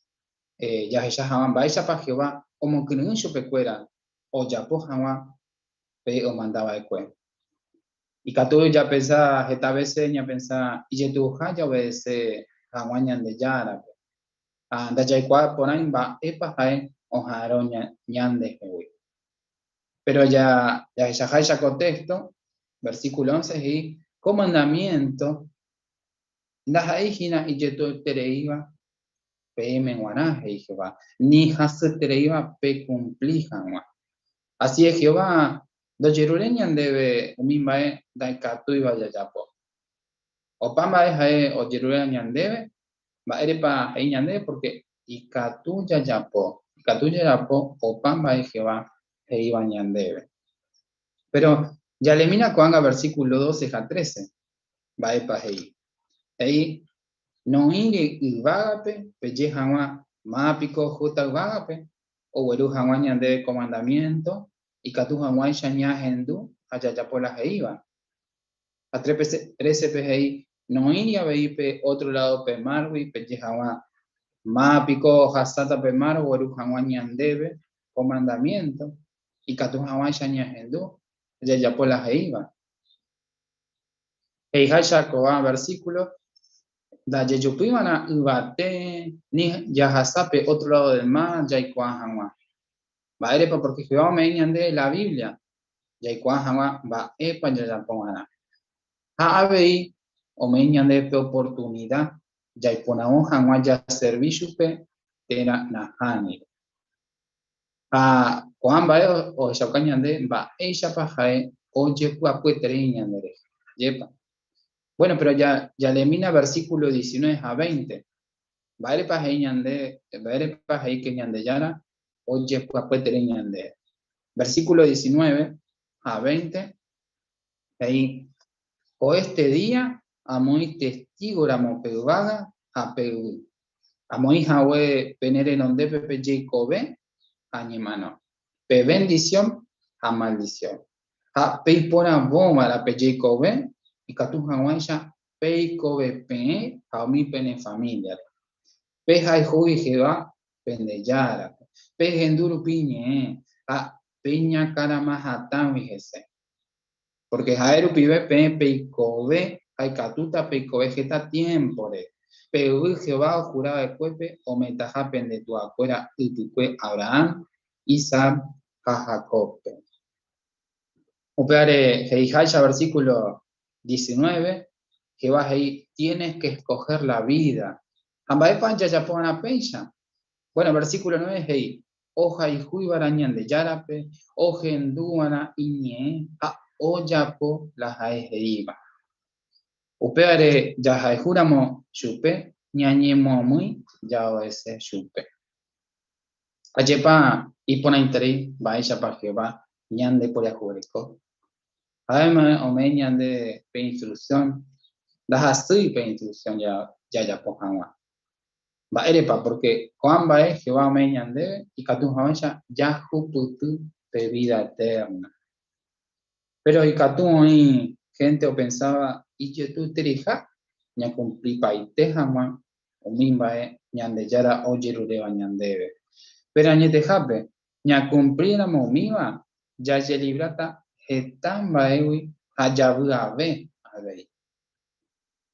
ya esa hawan ba esa pa Jehová como que no se pecuera o ya po hanwa pe o mandaba de cuen. Y catu ya pensa esta vez ya pensa y yetu ya obedece hanwañan de yara. Anda ya igual por ahí va epa hae o haroña ñan de jehui. Pero ya esa contexto versículo 11 y comandamiento la hijina y yeto tereiva PM guanaje y Jehová ni hace tereiva pe cumplijanwa. Así es Jehová do jeruleñan debe umimbae da katu y vaya yapo. O pamba es o jeruleñan debe va erepa heiñan debe porque y katu ya yapo o pamba es Jehová e iba ñan debe. Pero ya le mina cuanga versículo 12 a 13 va epa hei. Ahí no inge y vagape, pelle jama, mápico, justa vagape, o weru jamañan de comandamiento, y catu jamañ shaña hendu, allá por la jeiva. A 13 PGI, no iría veipe otro lado pe marwi, pelle jama, mápico, hasata pe mar, weru jamañan debe, comandamiento, y catu jamañ shaña hendu, allá por la jeiva. Eijaya koa versículo. Da yeyupimana ubate ni yahasape otro lado del mar yaikuan hanwa. Va erepa porque Jehová me de la Biblia. Yaikuan hanwa va epa yayapongana. Ha abei o me de oportunidad. Yaiponao hanwa ya serviciupe era nahani. Ha koan va o shaukañande va ella pajae o yepua puetereñandere. Yepa. Bueno, pero ya le mina versículo 19 a 20. Vale para que ñande yara, oye pues ñande. Versículo 19 a 20. Ahí, o este día, amoy testigo ramo pevaga a pegu. Amoy jawe penere donde pepe Jacobe, añemano. Pe bendición a maldición. A pe pona bomba la pe Jacobe, y catu jawaisha pe kobe pe, a mi pene familia. Peja y jugi Jehová, pendeyara. Peja enduro piñe, a peña cara más atán, fíjese. Porque jaeru pibe pe y kobe, hay catuta pe kobe geta tiempo de. Pero Jehová juraba de cuepe, o metaja pende tu afuera y tu cue Abraham, Isaac, Jacob. Upeare, Heijaya, versículo 19, Jehová ahí, tienes que escoger la vida. Ambae pancha ya pongan pecha. Bueno, versículo 9 es ahí. Oja y juibarañan de yarape, ojen duana iñe, a oyapo la jaejeriba. Upeare ya jaejuramo chupe, ñañemo muy, ya ese chupe. Ayepa y pona interés, baisha para Jehová, ñande por ya jureco. Además, omeñan de pe instrucción, da así pe instrucción ya pojanwa. Va erepa, porque Juan va Jehová me ñande y Katun Jamaya ya juputu de vida eterna. Pero y Katun y gente o pensaba, y yo tú te rija, ña cumplí paite jamás, o mimba ñande yara o yerureba ñandebe. Pero añete jape, ña cumplí la momiba, ya ye librata, etan va ewi, ayabu ave, ave.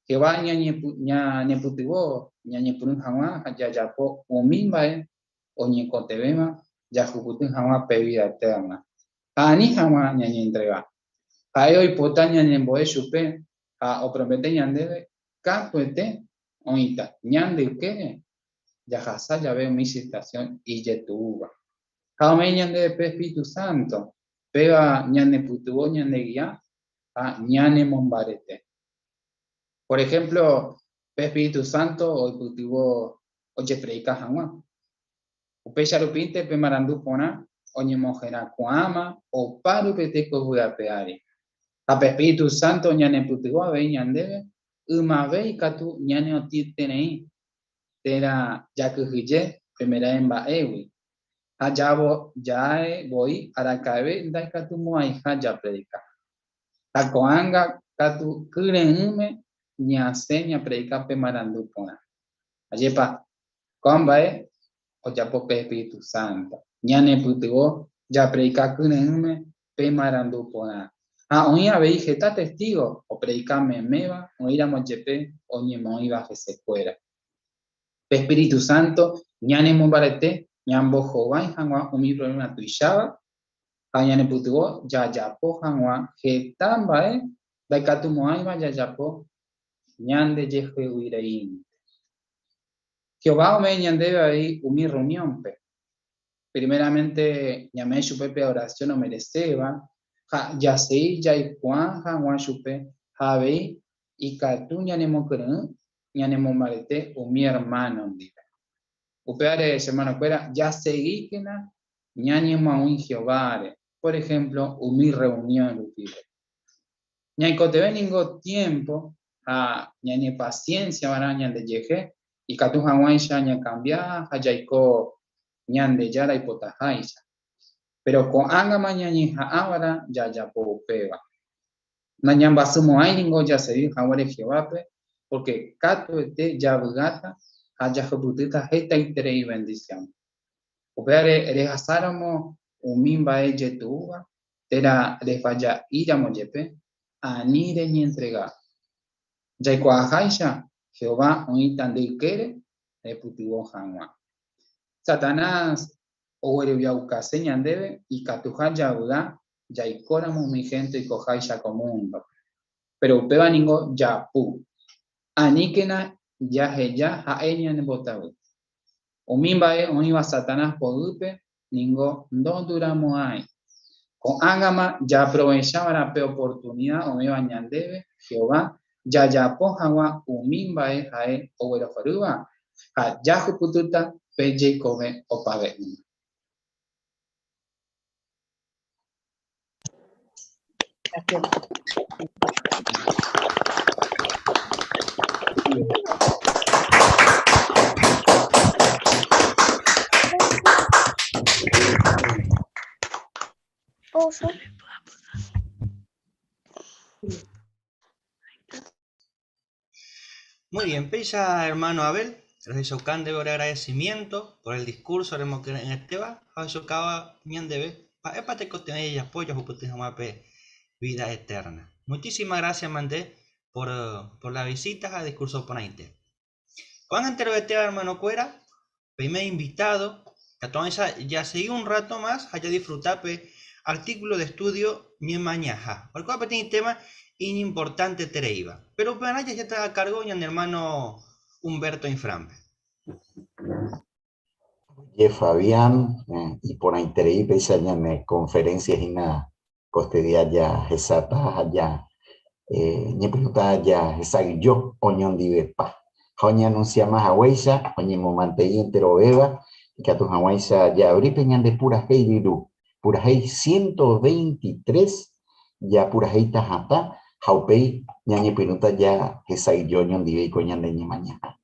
Jehová ña neputivo, ña neputun jamás, ya yapo, o mimba o ñecotebema, ya juputun jamás pevida eterna. Ani jamás ña entrega. A hoy potaña ñemboe chupe, a o promete ñandebe, capuete, oita, ñande que, ya jasa ya veo mi situación y ya tuva. Jaume ñande pe Espíritu Santo, pega ñande putuvo ñande guía, a ñane mombarete. Por ejemplo, Espíritu Santo o putivo oye predica jamás. Upe charupinte pe marandu pona, oñe mojera kuama, o paru peteco huapeari. A Espíritu Santo ñane putivo a ve ñandebe, ve y catu ñane otitenei, tera yakuhije, primera en baewi. Allá voy a la cabe, da catu moaija ya predica. La coanga catu kurenme, ña seña predica pe marandu pona. Ayepa, comba o ya po Espíritu Santo. Ñane putivo ya predica kurenme pe marandu pona. A oía veí jeta testigo, o predicame meba, o ir a mochepe, o ñemo iba a se fuera. Espíritu Santo, ñane mombarete, ñambo jová y jangua, umi problema tuishaba, a ñane putivo ya po jangua, jetamba da catu moaiba ya po, ñande yeje uirein. Jehová me ñande ahí umi reunión pe. Primeramente, ñame chupepe oración o mereceba, ya sei ya y Juan Juan chupe, jabe y catu ñane mocren, ñane momarete o mi hermano diga. Upeare hermano fuera, ya seguí que na, ñane maun Jehová. Por ejemplo, mi reunión upibe. Ñay cote ningo tiempo, a ñane paciencia varañan de yeje, y catu Juan ya ña cambia, hayaiko ñande yara y potajaisa. Pero con anga mañana ahora ya po peba. Mañana basumo hay ningo ya se dijo ahora Jehová, porque cato este ya bugata, haya joputita esta interés y bendición. Upeare rehasáramo umimba yetuba, tera refalla ira moyepe, anire ni entrega. Yaikuajaisha, Jehová oitandekere, reputivo Hanwa. Satanás, owereviaucase ñandeve, y catuja yauda, yaicóramos mi gente y cojaisha común. Pero upeva ningo yapu. Aníquena yaheya haeña nebotabu. Umimbae oiva Satanás podupe, ningo no duramos ahí. Con Ágama ya aprovechaba la oportunidad, omeba ñandeve, Jehová, ya yapojawa umimbae jae owerofaruba, ha yajupututa peye come opave. Muy bien, Peisa, hermano Abel, les tocan de agradecimiento por el discurso de en Esteban, a su caba ñandeve, para epate costear y apoyo a vida eterna. Muchísimas gracias, Mandé, por la visita al discurso ponente. Cuando entero de Esteban, hermano Cuera, primer invitado, entonces ya seguí un rato más, allá disfrutar artículo de estudio ni mañana. Por cual tiene tema importante Tereiva. Pero para ya está a cargo y el hermano Humberto Inframbe. Oye, Fabián, y por ahí Tereiva y conferencias y nada, costedia ya, esata allá, ni pregunta ya, esa yo, oñón divepa. Joña anuncia más a Huesa, oñe momantei entero Eva, y que a tu Hawaisa ya abrí peñan de pura hei diru, pura hei 123, ya pura hei tajata, jaupei, ñañe pregunta ya, esa yo, oñón dive y coñan de mañana.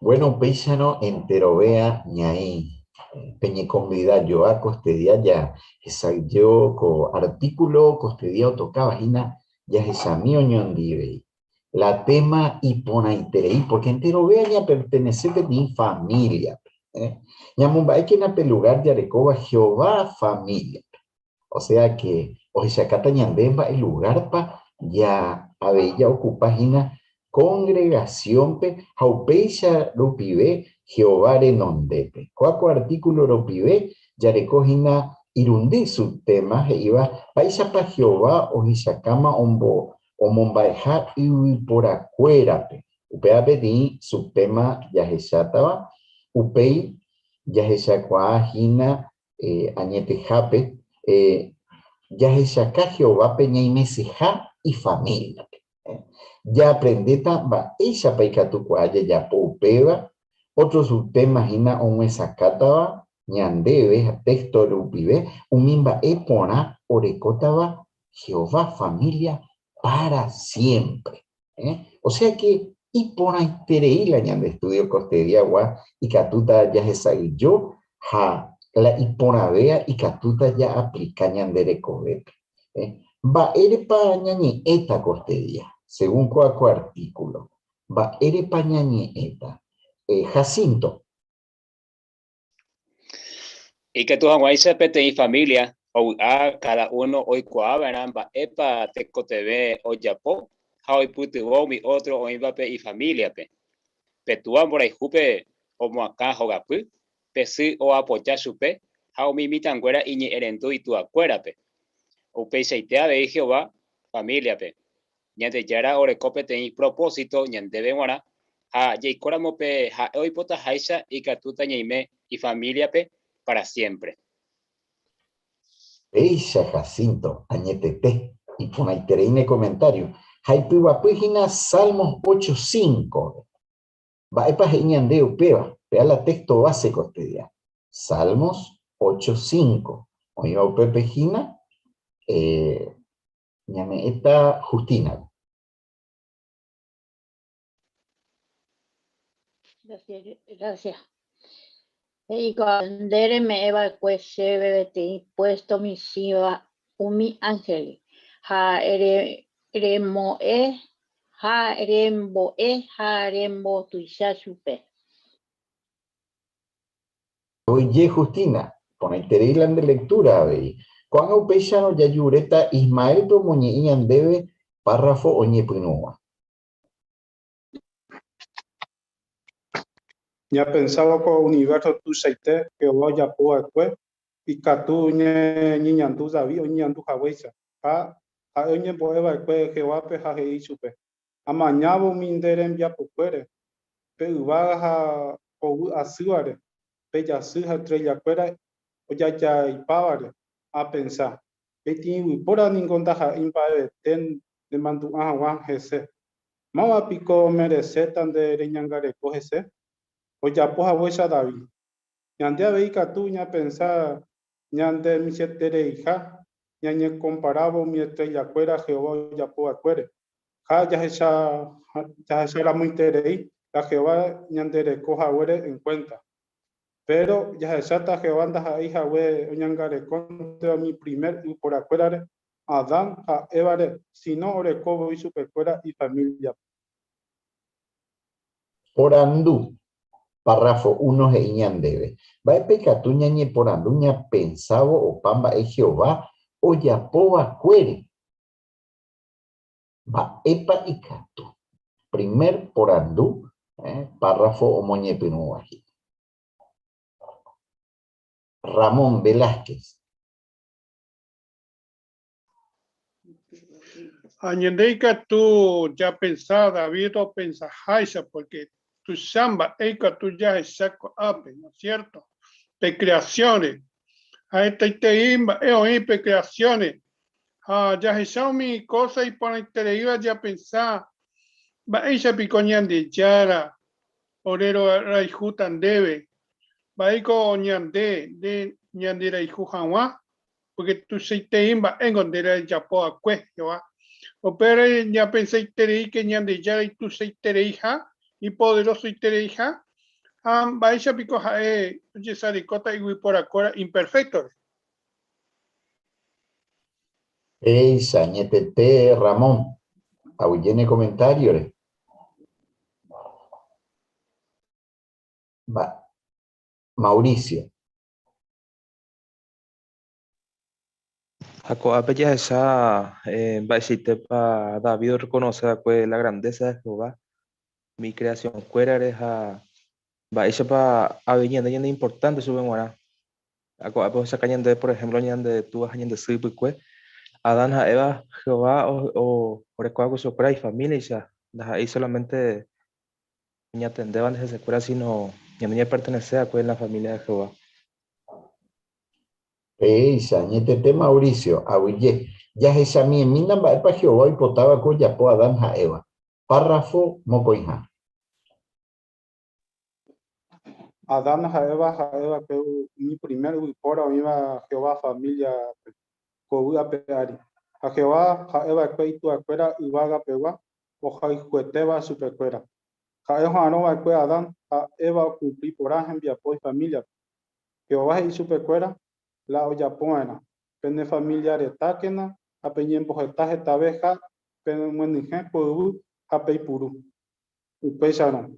Bueno, Peixano entero vea ñaí, peñe convida yo a costedia ya, esa yo co artículo costedia tocaba vagina ya esa mi oñón dive. La tema y pona interei, porque entero vea ya pertenece de mi familia. Ñamumba que en el lugar de Arecoba Jehová familia. O sea que, o sea, acá ñandemba el lugar pa ya había ocupagina congregación pe jaupeisha ropive Jehová renondepe. Cuaco artículo ropive ya recogina Irundi su tema iba paisa pa Jehová o Isakama ombo o mombaeja y por acuérate. Upea pedí su tema yahesataba upei yahesakwa hina añete jape yahesaka Jehová peña y meseja y familia. Ya aprendeta va esa paikatu cuaya ya popeva otro su tema hina o mesakataba ñandebe texto rupibe umimba epona orecotaba Jehová familia para siempre. O sea que y por ahí tereila ñande estudio costediagua y catuta ya se yo ha la iponavea y catuta ya aplica ñandere covete. Va ere pa ñañi eta costedia según cuaco artículo va ere pa ñañi eta Jacinto. Y que tu hanguaisa pete y familia o a cada uno hoy coabaramba epa teco TV o yapo hoy putu mi otro o imbape y familia pe petuan por ahí jupe o moacá jogapu pesi o apoya supe how mi mitanguera y ni erentu y tu acuérape o peseitea de Jehová familia pe ñande yara orecope te propósito ñande venguara a yeicora mope ha hoy pota haisa y catuta ñeime y familia pe para siempre. Eisa Jacinto, añetete, y pone ahí comentario. Haipiwa página Salmos 8.5. Va epa ñandeo peba, pea la texto base costedia. Salmos 8.5. Oiga pepe gina, ñame esta Justina. Gracias. Y cuando me evacué, bebete puesto mi siva, umi ángel, ha rembo tuisha supe. Oye, Justina, pone Tereilan de lectura, ve. Cuando upechano ya yureta Ismael to moñe debe párrafo oñe pinua. Ya pensaba con universo tu seite que voy a poder pues y que tú ni andu David ni andu Hawaisa a oñe poder pues que va a pe y supe amañabo minderen ya puere pe va a o asuare pe ya suja trella fuera o ya y pavare a pensar pe tiene por ningún taja impave ten de mandu a Juan Jesse mama pico merece tan de reñangare cogese o ya pues abuesa David ñande abeika tú ña pensar ñande mi setere hija ñañe comparabo mi estrella fuera Jehová ya pues acuere ya esa era muy terei la Jehová ñande le coja en cuenta pero ya esa ta Jehová anda a hija we ñangare contra mi primer y por acuerare Adán a Evare si no orecobo y superfuera y familia Por andú. Párrafo 1 e iñandebe. Va e pecatuña ñe por anduña pensavo o pamba e Jehová o yapoba cuere. Va epa y catu. Primer por andú, párrafo o moñe pinuaji. Ramón Velázquez. Añendeika tú ya pensada, David o pensajaisa, porque tu samba, eika tú ya es saco ape, ¿no es cierto? De creaciones. A esta imba, pe creaciones. Ya es mi cosa y por la iba ya pensar. Va ella picoñan de yara, orero raijutan debe. Va eco ñande, de ñande raijujanwa, porque tu se te imba, en donde era ya po a cuestionar. O pero ya pensé que ñande ya y tu se hija y poderoso y hija baisha pico oye saricota y por acora imperfecto. Sañetete Ramón. Auyene comentarios. Va. Mauricio. Jacob Apella esa va a decirte para David reconoce la grandeza de Jehová. Mi creación fuera eres a va a para avenida de importante su memoria. Pues sacañande, por ejemplo, ñande tú vas ñande sí pues Adán a Eva Jehová o recuerdo sopra y familia y ya ahí solamente ni atendeban desde escuela sino ya no pertenecía a la familia de Jehová. Peisa, ñete Mauricio, ahuye, ya esa mi mina va para Jehová y potaba con ya po Adán a Eva. Párrafo mocoija. Adán a Eva que mi primer por a mi va Jehová familia cobuda peari. A Jehová a Eva que tu acuera y vaga pegua o jaicueteba supercuera. A Eva no va que Adán a Eva cumplí por ejemplo por familia. Jehová y supercuera la olla poena. Pene familiares táquena, a peñen bojetaje tabeja, pene muenigen pudu, a peipuru. Upesaron.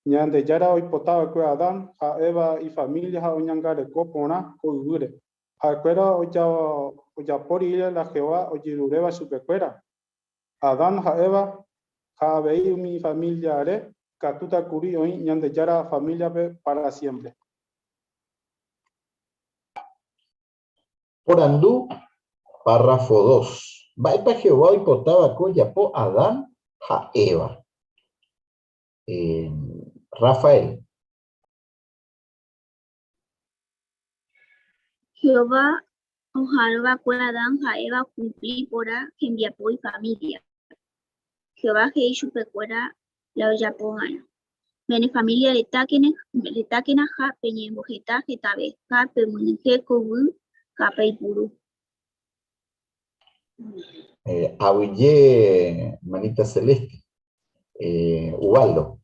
Ñande yara hoy potaba que Adán, a Eva y familia, a oñangare copona, coudure. A cuera olla por ir la Jehová, oyirureba supercuera. Adán, a Eva, a veí mi familia are, catuta curi hoy, ñande yara familia para siempre. Por andú, párrafo 2. Va para Jehová y potaba con ya po Adán a Eva. Rafael. Jehová ojalá con Adán a Eva cumplir por enviapo y familia. Jehová que hizo pecuera la olla pongana. Mene familia le taquen a ja peñe bojeta jetabe ja pemunje cobu capa y puru. Abuye, manita celeste. Ubaldo.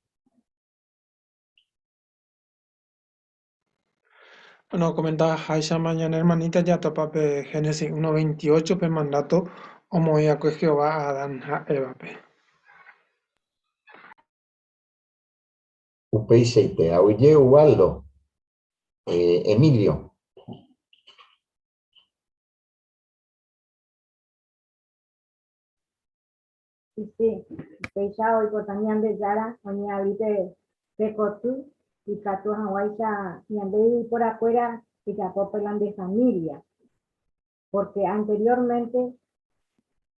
Bueno, comentaba Haisha mañana, hermanita, ya topa pe Génesis 1:28, pe mandato, como ya que Jehová a Adán a Eva, pe. Upeiseite, abuye Ubaldo. Emilio. Sí, ya hoy por también de Yara, hoy ahorita de Cotu, y Catu Hawaii y andé por afuera y ya por plan de familia, porque anteriormente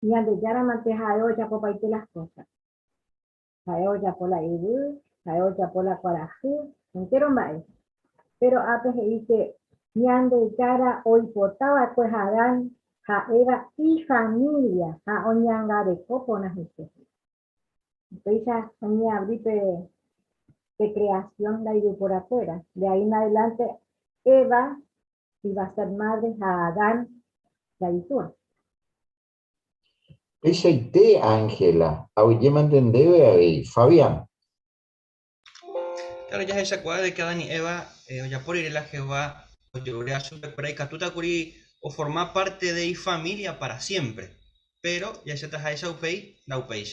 y ande Yara manteja ya por paite las cosas, ya por la ibu, ya por la cuarajú, entero más, pero a veces dice y ande Yara hoy portaba pues Adán a Eva y familia, a oñanga de coponas este. Entonces ya oña abrí de creación la idea por afuera. De ahí en adelante Eva iba a ser madre a Adán, la hizo. Peseite, Ángela. Abuye mantendebe Fabián. Claro, ya se acuerda de que Adán y Eva, ya por ir a Jehová, o lloré a su por ahí, Catuta Curi, o formar parte de familia para siempre. Pero ya se traja esa upei, la upei.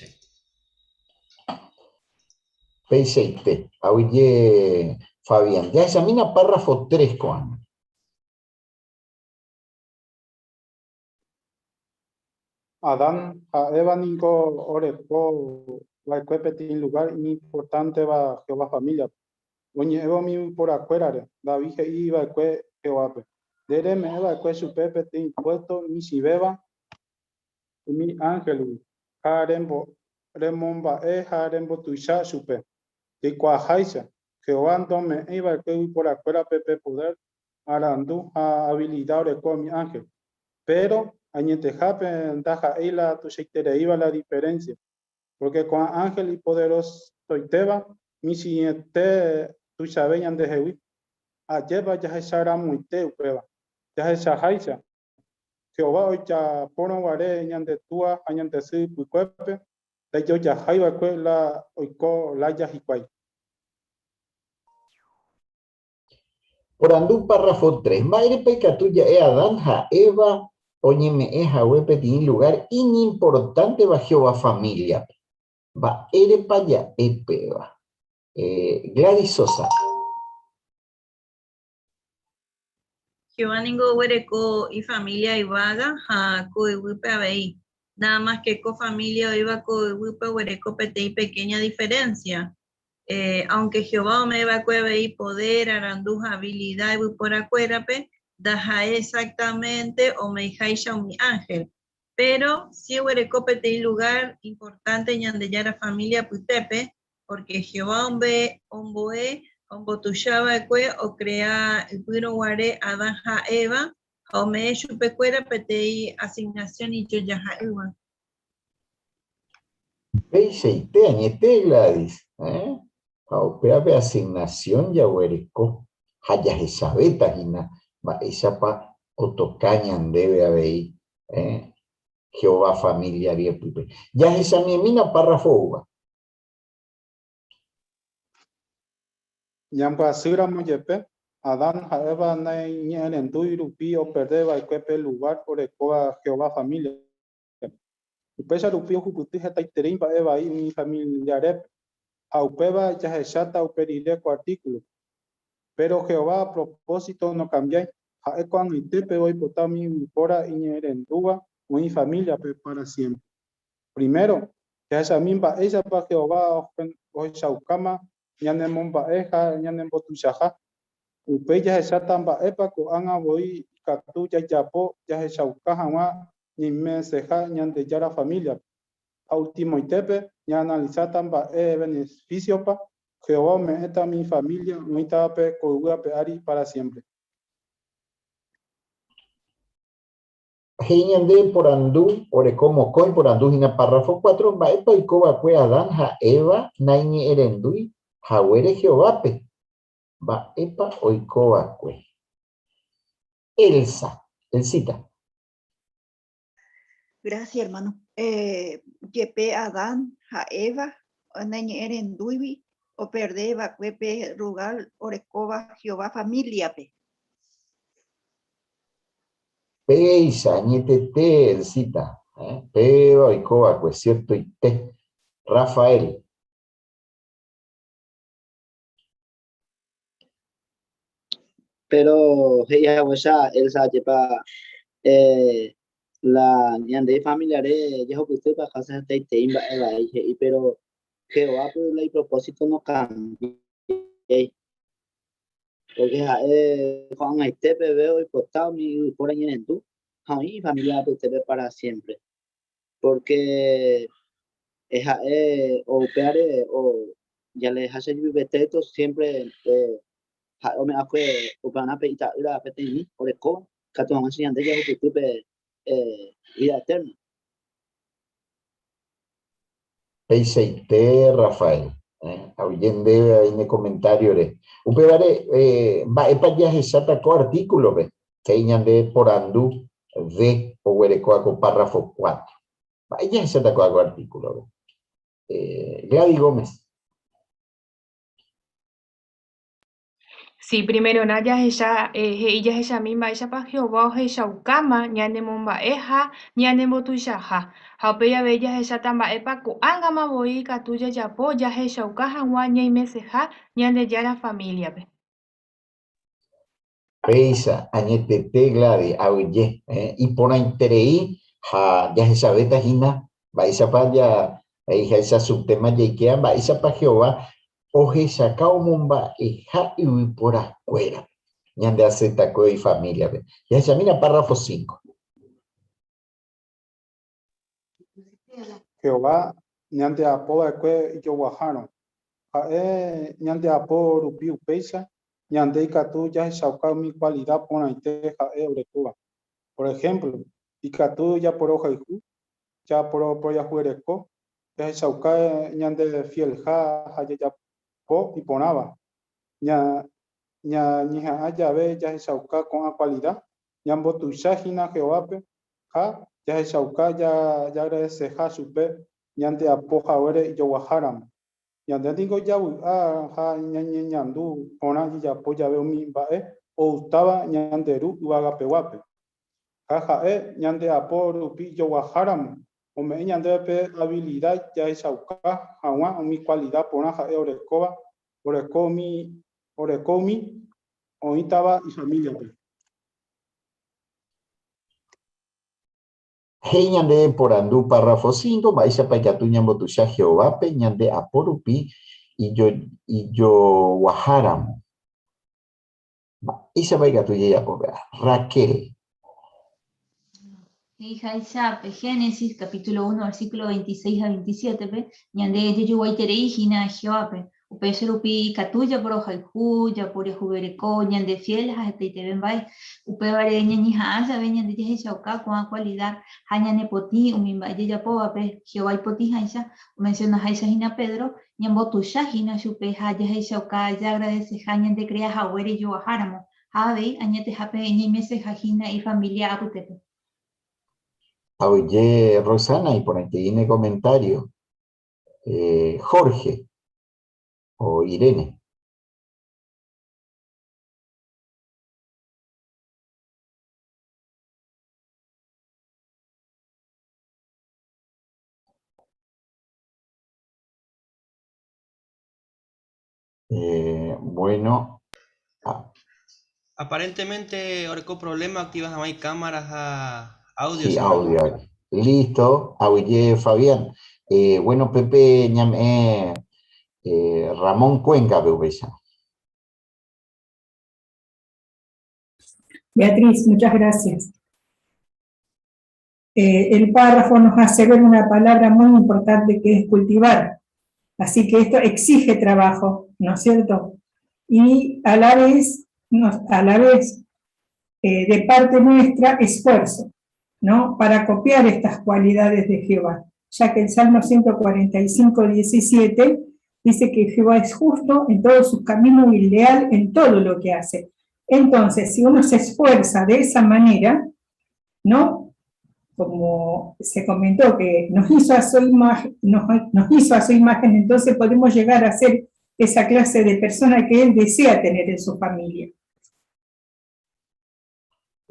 Peseite, abuye Fabián. Ya examina párrafo 3 con. Adán a Eva ningo orepo la cuepetin lugar importante va Jehová familia. Oñe Eva mi por acuerare, David iba que Jehová. Dere me Eva que su pepe te impuesto mi si beba mi ángel harembo remomba harembo tuisha supe. Y cuajaisa Jehová me iba que por acuera pepe poder arandu a habilidad con mi ángel. Pero añete jape daja ela tu se iba la diferencia. Porque con ángel y poderoso toiteba mi siguiente tu sabeñan de Jehová. Alleva ya se hará muy teu prueba. Ya se jaisa. Jehová hoy ya pono guare ñande tua añante si puicuepe. De yo ya jaiba la oiko la ya jicuay. Por andú párrafo 3. Madre peca tuya Adán a Eva. Oye me huepetín lugar inimportante va Jehová familia. Va ere pa allá epeva. Gladys Sosa. Jehová ningo huereco y familia y vaga a coehuipe abei. Nada más que co familia iba coehuipe huereco pete y pequeña diferencia. Aunque Jehová me va a abei poder, aranduja, habilidad y por acuérape, daja exactamente o me hija mi ángel. Pero si huerecope te lugar importante en la familia Putepe, porque Jehová omboe, ombotuyaba o crea el puro guare adaja Eva, o me chupecuera petei asignación y yo ya Eva. Peisheite, añete Gladys, Paupeape asignación ya huereco, haya Jezabeta, Gina, esa pa otocañan debe haber, Jehová familia Riepupe. Ya esa mina párrafo uva. Nyamba sura moyepe, Adán Eva nay en tu irupi o perdeba y cuepe lugar por ecoa Jehová familia. Upesa rupi o juputi heta iterim pa Eva y mi familia rep. Aupeba ya hechata uperire cu artículo. Pero Jehová a propósito no cambiáis. A cuando itepe hoy potami pora inherentuba mi familia para siempre. Primero, ya esa misma ella para Jehová hoy shaukama ñanemon baeja ñanembo tushaja upeya esa tamba epa ko anga voy katu ya yapo ya shauka hama ni meseja ñande yara familia a último itepe ya analiza tamba beneficio pa Jehová me eta mi familia muy tape ko pe ari para siempre. Hiñande por andú, ore como coin por andú, hina párrafo 4, va epa y coba cue Adán, ja Eva, naini erendui, ja huere Jehovape, va epa o coba cue. Elsa, Elsita. Gracias, hermano. Yepe Adán, ja Eva, naini erendui, o perdeba cuepe rugal, orecoba Jehová familia pe. Peisa, ñetete, Elsita, pero y coba cue, cierto y te. Rafael. Pero ella Elsa lleva la ñande familiare ya que usted para casa te imba y pero que va por el propósito no cambia porque con este bebé y postado mi por ahí en tú a mi familia usted para siempre porque o peare o ya le hace vivir teto siempre o me hace o para peita la petini o de co que tu enseñan de ella que tú vida eterna. Peiseite, Rafael. Oyende ahí en el comentario de upevare va epa ya exata co artículo ve que ñande por andú de o huerecoa con párrafo 4. Va ya exata co artículo ve. Gladys Gómez. Sí, primero Naya ella ella misma ella para Jehová ella ukama ñane momba eja ñane motuyaja haupeya bella ella tamba epa ku angama boi katuya yapo ya ella ukaja guaña y meseja ñane ya la familia be. Peisa, añetete Gladys, oye, y por interei ja ya esa beta gina va esa para ya esa subtema ya ikea va esa para Jehová oje sacao mumba y ja y por afuera. Ñande hace taco y familia. Ya esa mira párrafo 5. Jehová ñande apo que yo guajaron. Ñande apo rupi upeisa ñande ikatu ya shauka mi cualidad por aite ja euretuba. Por ejemplo, ikatu ya por hoja y ya por ya juereco ya shauka ñande fiel ja ya po y ponaba ña ya ve ya shauka con la cualidad ñambo tu shahina Jehová ja ya shauka ya agradece ja supe ñande apoja ore yo guajaram ñande digo ya ja ñandu pona ya po ya veo mi bae o estaba ñande ru uaga pewape ja ñande apo rupi yo guajaram o me ñande pe habilidad ya shauka jawa o mi cualidad pona ja orecoba orecomi o estaba y familia pe. Ñande por andú párrafo 5, maísa pa que tuña botusha Jehová pe ñande aporupi y yo guajaram. Isa vaiga tu ya pues, Raquel. Hija Isape, Génesis, capítulo 1, versículo 26 a 27, pe, ñande yeyu guaitere hijina Jehoape, upe serupi catuya por ojaljuya, por ejubereco, ñande fieles a este te ven vai, upe vare ñañija asa, ven ñande yeje chauca, con cualidad, hañane poti, umimba yeya poa, pe, Jehová y poti haisa, menciona haisa hina Pedro, ñambo tu shahina, chupe haya he chauca, ya agradece hañande crea jawere yo a haramo, ave, añate jape, ñimese jajina y familia aputepe. Oye, Rosana, y por aquí tiene comentario. Jorge o Irene. Bueno. Aparentemente, ahora con problema, activas hay cámaras a audio. Sí, audio. Listo. Oye, Fabián. Bueno, Pepe, ñame, Ramón Cuenca, Beubesa. Beatriz, muchas gracias. El párrafo nos hace ver una palabra muy importante que es cultivar. Así que esto exige trabajo, ¿no es cierto? Y a la vez de parte nuestra, esfuerzo, ¿no? Para copiar estas cualidades de Jehová, ya que el Salmo 145, 17 dice que Jehová es justo en todos sus caminos y leal en todo lo que hace. Entonces, si uno se esfuerza de esa manera, ¿no? Como se comentó que nos hizo a su imagen, entonces podemos llegar a ser esa clase de persona que él desea tener en su familia.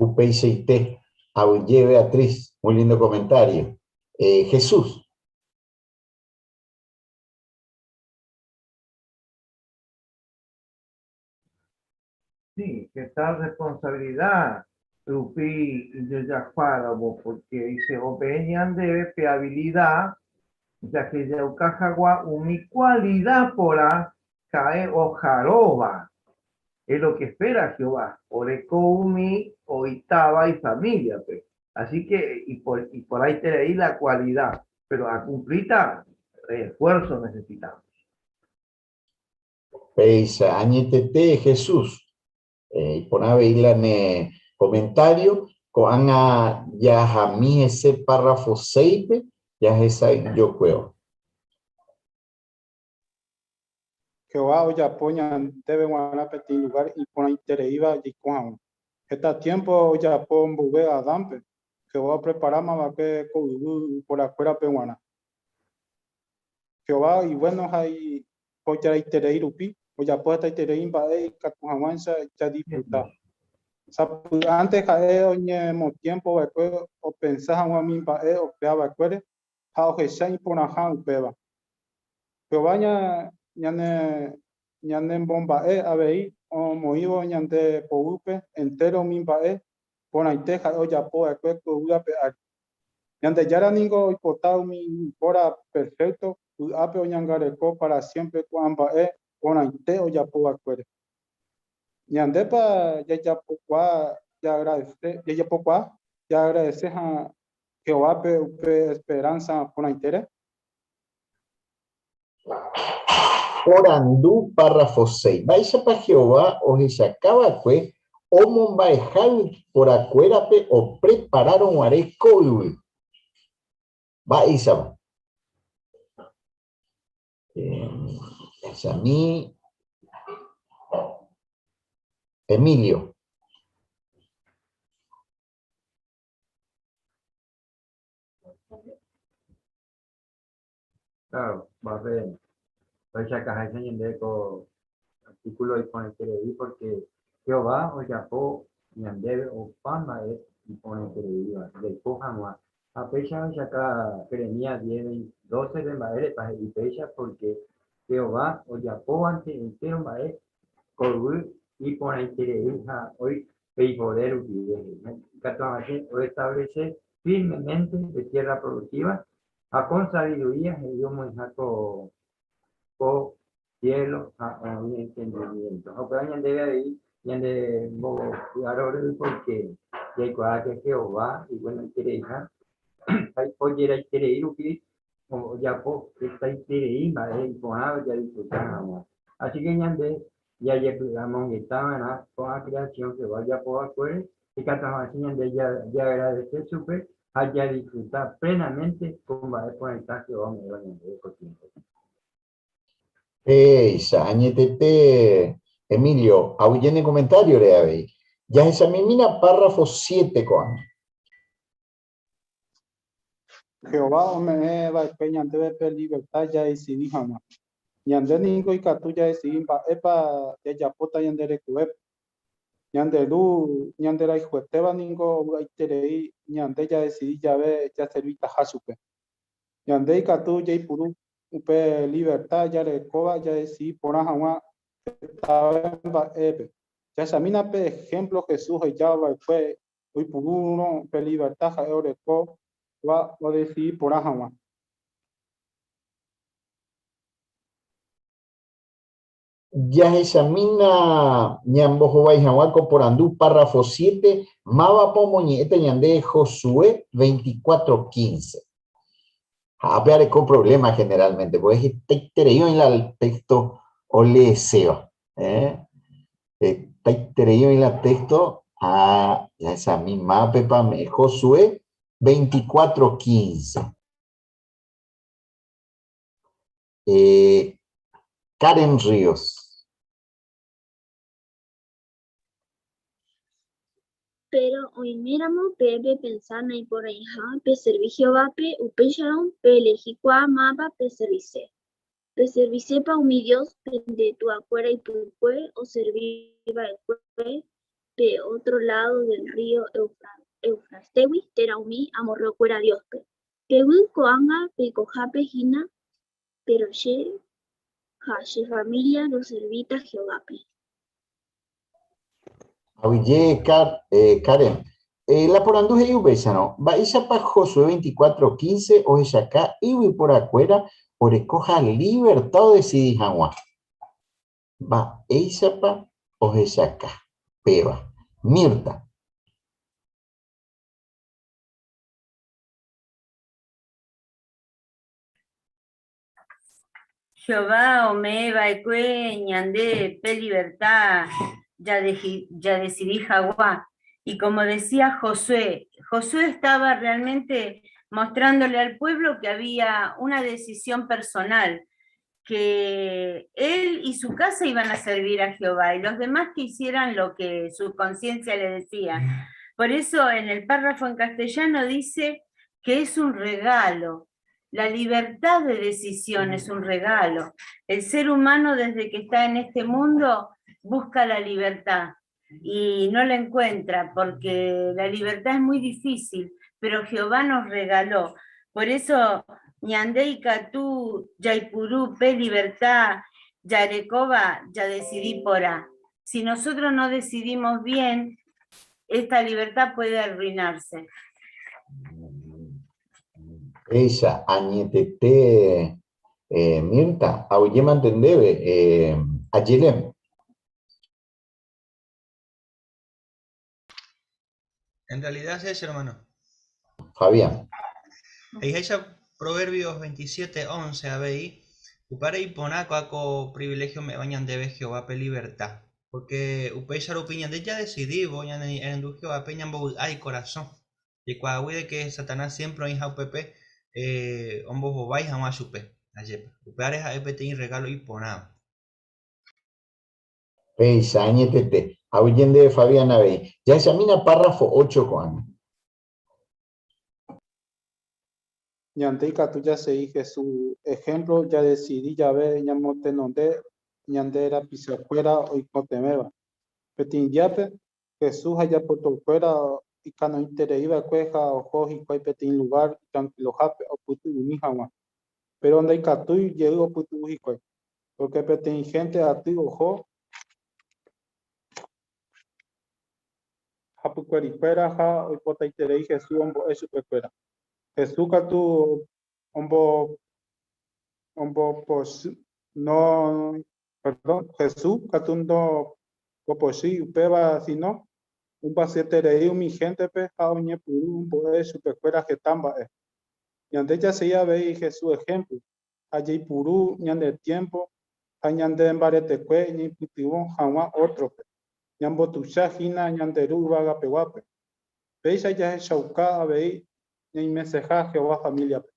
UPICT, Aulle Beatriz, muy lindo comentario. Jesús. Sí, que tal responsabilidad, Rupi y de Yacuárabo, porque dice, opeñan debe habilidad, ya que Yaucajagua, mi cualidad porá, cae o jaroba. Es lo que espera Jehová, Orecoumi, Oitaba y familia. Pues. Así que, y por ahí tenéis la cualidad, pero a cumplirla, esfuerzo necesitamos. Peisa, añetete Jesús. Y pone a veirla en comentario, con ya a mí ese párrafo 6, ya esa yo creo. Jehová hoy apoyan debe guardar petit lugar y por intereiva y con esta tiempo hoy apon volver a dampe Jehová preparamos va que por afuera peruana Jehová y bueno hay hoy ya iterei rupi hoy apuesta iterei va catujamansa ya disfrutar antes cae hoy hemos tiempo después o pensar a mí va o creaba acuerde ha o que por ajá peba Jehová ñane bombae abei o moivo ñande poupe entero mimbae por aiteja o yapo akue kuga pe ñande yara ningo hipotado mi hora perfecto ape o ñangareko para siempre kuambae por aite o yapo akue ñande pa ya yapo kwa ya agradece a Jehová pe esperanza por aitere Orandú, párrafo 6. Vais para Jehová, o se acaba fue, o mombaejal por acuérape, o prepararon areco y vais a. Es a mí. Emilio. Claro, va a ver. Pues acá hay que artículo y pone que le di porque Jehová o Jacob ñandebe o Pama es y pone que le diga de Pojamua. A pesar de acá Jeremías 10:12 de Maere para y pecha porque Jehová o Jacob ante entero Maere Corul y pone que le diga hoy poder o establece firmemente de tierra productiva a con sabiduría y Dios muy jaco cielo a mi entendimiento. O que debe ahí Yande bo cuidadores porque hay cosas que Jehová y bueno quiere hija hay oye quiere ir uki o ya po está quiere ir va y ponaba ya disfrutamos así que yande ya digamos que estaban con la creación que vaya por afuera y cada así yande ya era de ser súper allá disfrutar plenamente con va a conectar que vamos a ver por tiempo. Esa, añetete, Emilio, ¿hay comentario le habéis? Ya esa mimina párrafo 7 con. Jehová me va a peña debe per libertad ya decidí jamás. Yande ningo y catu ya decidí pa epa ya yapota yandere kuep. Yanderu yandera y jueteba ningo iterei yande ya decidí ya ve ya servita hasupe. Yande y catu ya puru upe libertad ya recoba ya decidí por ajama estaba epe. Ya samina pe ejemplo Jesús ya va fue hoy puru uno pe libertad ja eureko va a decidí por ajama. Ya esa mina ñambojo baijahuaco por andú párrafo 7, maba pomoñete ñande Josué 24:15. A ver, con problema generalmente, porque es teitereyo en el texto o le seo. Teitereyo en el texto a esa misma pepa me Josué 24:15. Karen Ríos. Pero hoy miramos pepe pensar y por ahí pe servicio va pe upecharon pe elegicua mapa pe service. Pe service pa mi Dios de tu acuera y tu cue o servir el cue pe otro lado del río Eufrastewi teraumi amorro cuera Dios pe. Pe coanga pe cojape jina pero ye familia los servita Jehová pe. Oye, Karen, la por anduje y ubesano, va esa pa Josué 24:15 o esa acá y por afuera por escoja libertad de Sidijagua. Va esa pa o esa acá, peba, Mirta. Jehová omeba ekue ñande pe libertad ya decidí Jaguá. Y como decía Josué estaba realmente mostrándole al pueblo que había una decisión personal, que él y su casa iban a servir a Jehová y los demás que hicieran lo que su conciencia le decía. Por eso en el párrafo en castellano dice que es un regalo. La libertad de decisión es un regalo. El ser humano desde que está en este mundo busca la libertad y no la encuentra porque la libertad es muy difícil, pero Jehová nos regaló. Por eso, ñandei catú, yaipurú, pe libertad, yarecoba, ya decidí porá. Si nosotros no decidimos bien, esta libertad puede arruinarse. Esa, añetete, Mirta, oye, mantendebe, Ayelem. En realidad es hermano. Fabián. Ahí Proverbios 27:11 habéis, upare y ponaco aco privilegio me bañan debe Jehová pe libertad. Porque upechar opinión de ya decidí, voy a en Jehová peñan hay corazón. Y cuando de que Satanás siempre en pepe, hombos vais jamás supe. Ayer, upares a EPT y regalo y ponado. Esa, añetete, de Fabián Abey. Ya examina párrafo 8 con. Ñandeika tú ya se dije su ejemplo, ya decidí, ya ve, ya mote nonde, ñandera pisafuera o icotemeba. Petin yape, Jesús allá por todo fuera, y cano intereiva cueja, ojo y cuay petin lugar, tranquilo jape, o putu unijama. Pero donde hay catuy, llego putu ujicuay. Porque petin gente a ti, ojo, japucuerifuera, ja, o pota iterei Jesús, ombo, eso pecuera. Jesús catu, ombo, pues no, perdón, Jesús catundo pues sí, upeba, si no, un paseterei, mi gente, pe, a oñe puru, un poder supercuera que tamba, y antes ya se ya ve Jesús ejemplo, allí puru, ñande tiempo, añande en baretecue, ni pitivo, jamás otro, pe, ñambo tucha, jina, ñanderu, vaga, peguape, veis allá es chauca, veis, ni mensaje, Jehová familia, pe.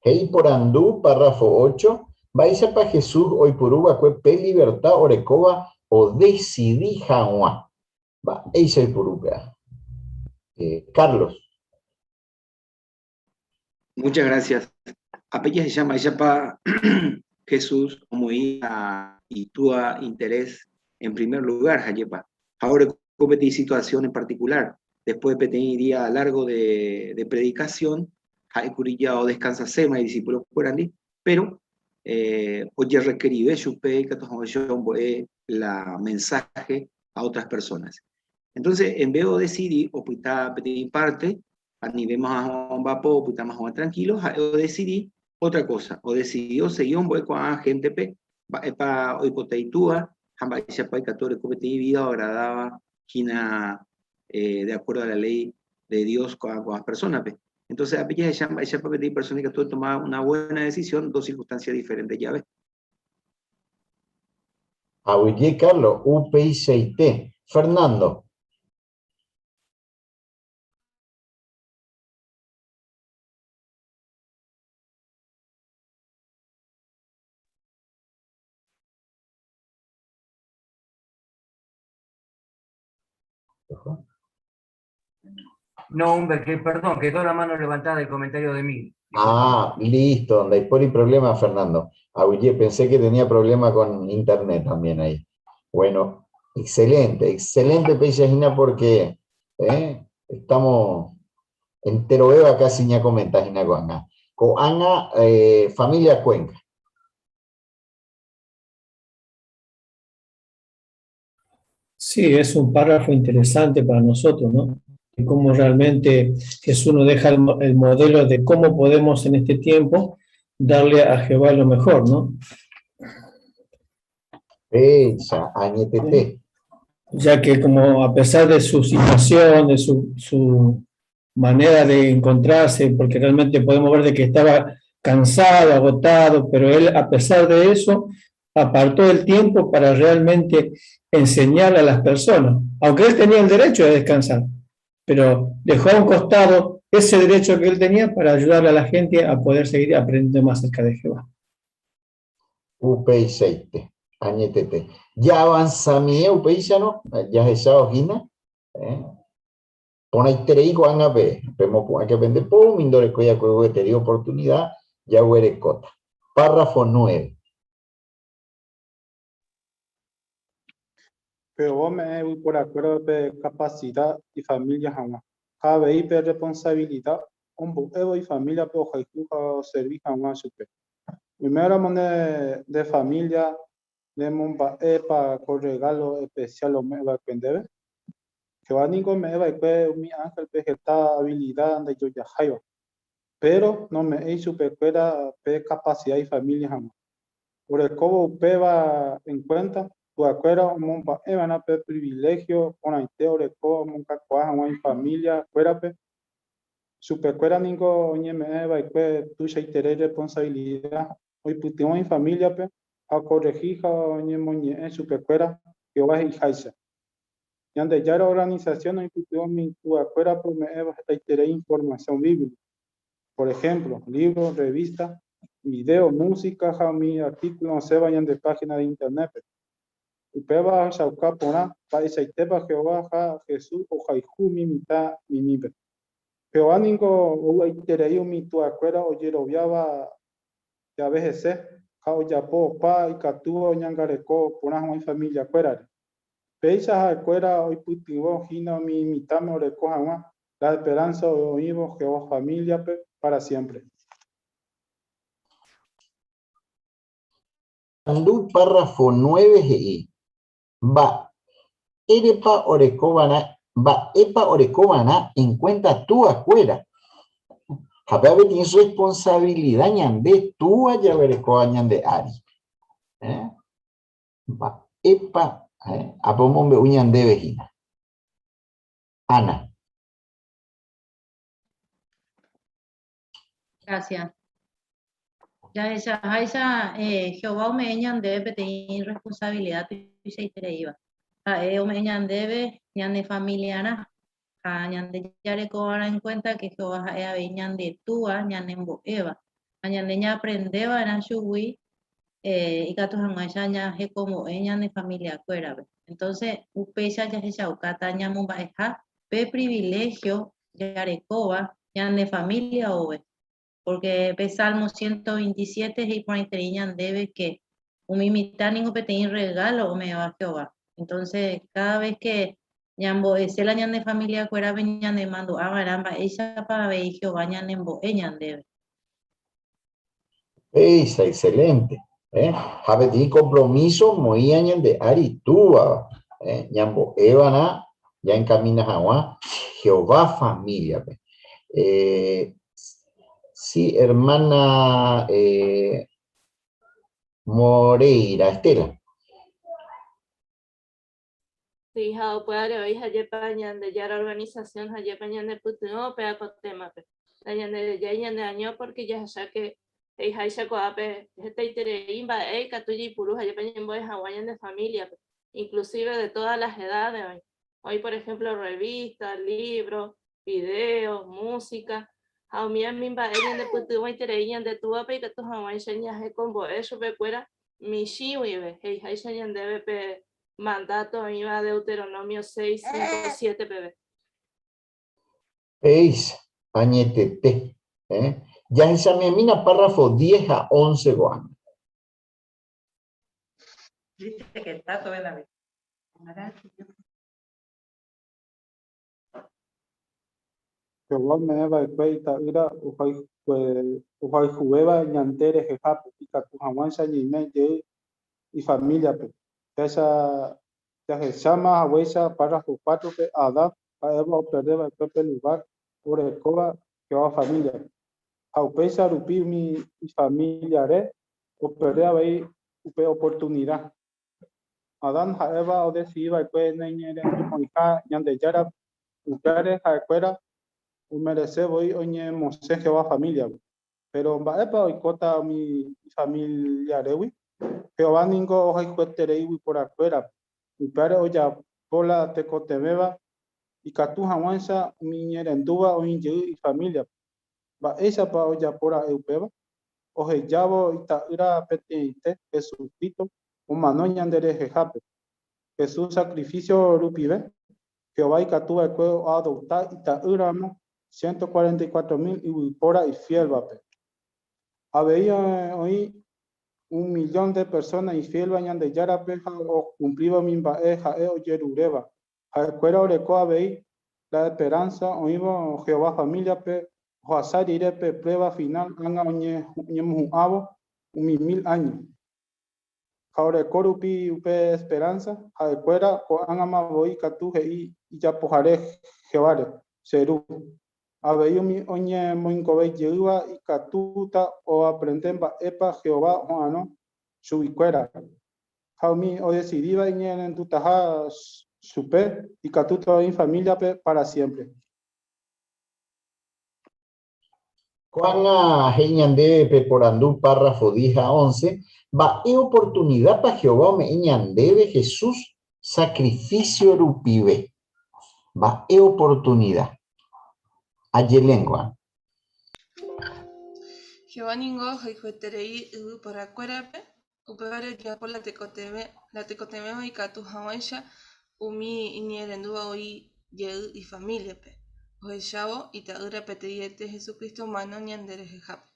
Hei por andú, párrafo 8. Vais para Jesús hoy por uva, pe libertad, orecoba, o decidí jaua. Va, eis hoy por uva. Carlos. Muchas gracias. Apella se llama Yapa Jesús, como y tu interés en primer lugar, Jayepa. Ahora, competí situación en particular. Después de tener día largo de predicación, Curilla o descansa sema y discípulos curandi, pero hoy ya requerido la mensaje a otras personas. Entonces, en vez de decidir, o pedir parte, a nivel más vapo, más tranquilo, o decidí otra cosa, o decidió seguir un hueco a gente para hoy poteitua, jamba ya para que competí vida agradaba, quina de acuerdo a la ley de Dios con las personas. Entonces, a veces ya para pedir personas que tú tomas una buena decisión, dos circunstancias diferentes, ya ves. Oye, Carlos, UPI6T. Fernando. No, hombre, que perdón, quedó la mano levantada el comentario de mí. Ah, listo, donde hay por el problema, Fernando. Oye, pensé que tenía problema con internet también ahí. Bueno, excelente, excelente, Pellagina, porque estamos entero Eva casi ya comentas, Gina Coanga. Coanga, familia Cuenca. Sí, es un párrafo interesante para nosotros, ¿no? Y cómo realmente Jesús nos deja el modelo de cómo podemos en este tiempo darle a Jehová lo mejor, ¿no? Esa, añetete. Ya que como a pesar de su situación, de su manera de encontrarse, porque realmente podemos ver de que estaba cansado, agotado, pero él a pesar de eso apartó el tiempo para realmente enseñarle a las personas, aunque él tenía el derecho de descansar, pero dejó a un costado ese derecho que él tenía para ayudarle a la gente a poder seguir aprendiendo más acerca de Jehová. UPI6T, añetete. Ya avanza mi UPI, ¿no? Ya es esa hojina. Pon ahí tereico angape, vemos que vender por mindore coya que te oportunidad, ya huere cota. Párrafo 9. Pero vos me voy por acuerdo de capacidad y familia jamás. Cada vez de responsabilidad, un poco y familia por servir jamás super. Primero moneda de familia, de monba para con regalo especial o me va a vender. Que va ningún me va a ver mi ángel vegetal habilidad de yo ya hayo. Pero no me he supercuera de capacidad y familia jamás. Por el cobo usted va en cuenta, tu acuerdo un van a per privilegio, con el teo de cobo, un cacuaja, una familia, fuera pe. Supercuera ningo oñe me va a ver tu tener responsabilidad. Hoy putimos en familia pe, a corregir oñe moñe supercuera que va a ir y ande ya la organización hoy putimos mi tu acuerdo pues me va a tener información bíblica. Por ejemplo, libros, revistas, video, música, mi artículo, no se vayan de página de internet. Upeba, Shauka, Pona, Paisaitepa, Jehová, Jesús, o Jaijú, mi mitad, mi nive. Jehová, ningo, Uaitereyu, mi tu acuera, o Yerobiaba, ya veces, Jao, Yapo, Pa, y Catuo, Ñangareco, Pona, mi familia, acuera. Peisa, acuera, hoy putivo, Gina, mi mitad, me oreco, jamás. La esperanza, oímos, Jehová, familia, para siempre. Andú párrafo 9 va epa orecobana en cuenta tu acuera. Jabe tienes responsabilidad ñande tú allá verecoa ñande ari. Va, epa, apomombe uñan de vejina. Ana. Gracias. Ya esa Jehová me eñan debe tener responsabilidad y se iba. Me eñan debe ñan familiana. Ñan de yare cobra en cuenta que Jehová veñan de tua ñan en boeva. Ñan de ña aprendeba eran shuwi y gatos ya es como ella de familia cuera. Entonces, upecha ya se chaucata ñamumba eja, pe privilegio ya recoba, ya de familia ove. Porque pe Salmo 127 y por interñan debe que un imitánico peteín regalo o me va Jehová. Entonces, cada vez que ñambo ese la ñan de familia cuera veñan de mando agaramba, ella para ver Jehová ñan en bo eñan debe. Esa, excelente. Habeti compromiso moían de Aritúa. Ñambo Evana, ya encaminas a Jehová familia. Sí, hermana Moreira, Estela. Sí, hija, puede hoy hayepañan de ya la organización hayepañan de putuno pea con tema dañan de ya de año porque ya que haisha coape este itereimba catuyi puru hayepañan boy hawaiian de familia, inclusive de todas las edades hoy. Hoy, por ejemplo, revistas, libros, videos, música. Haumian mimba ella de putuno itereían de tu ape que tu hawaiian ya con bo eso pe fuera mi shiwibe haisha debe pe mandato iba Deuteronomio 6, 5, 7 bebé. Eis, añetete. Ya esa mina párrafo 10 a 11 guan. Dice que está todo en la vez. Jehová me va a cuenta, ira, ujai jueva, ñantere, jejape, y catujamancha, ñime, y familia, esa, ya se llama a huesa para su cuatro que Adán, a Eva, perder el propio lugar, por el coba, que va familia. A upesa, rupi, mi familia, o perder ahí, upe oportunidad. Adán, a Eva, o decidiva, y pues, neñere, ñande, yara, upere, a cuera, merece voy oñe mose que va familia pero va epa hoy cota mi familia rewi que va ningo hoy cueterei por afuera mi padre oya pola te cotebeba y catu hawansa mi ñerenduba o inje y familia va esa pa oya pora eupeba oje yabo ita ira petente Jesucristo un manoña andere jejape Jesús sacrificio rupibe que va y catu el cuero adoptar ita iramo 144,000 y pora y fiel vape. Había hoy 1,000,000 de personas y fiel bañan de yarapeja o cumplido mimba o yerureba. Cuera oreco habéis la esperanza o iba Jehová familia pe o asar iré pe prueba final anga oñe abo 1,000 años. Ahora corupi upe esperanza cuera o anga ma voy catuje y ya pojaré Jehová seru. Había mi oñe moincobe lleva y catuta o aprenden ba epa Jehová Juano subicuera. Jaumi o decidida en tu taja super y catuta en familia para siempre. Juana Heñande Peporandú, párrafo 10 a 11, va e oportunidad para Jehová me Heñande Jesús sacrificio rupibe. Va e oportunidad. Allí lengua. Jehová ningo hijueterei para cuerape, upevare ya por la tecoteme y catu hawaisha, umi inierenduba hoy y familia pe. Oje chavo y taura peteyete Jesucristo mano ñandere jejape.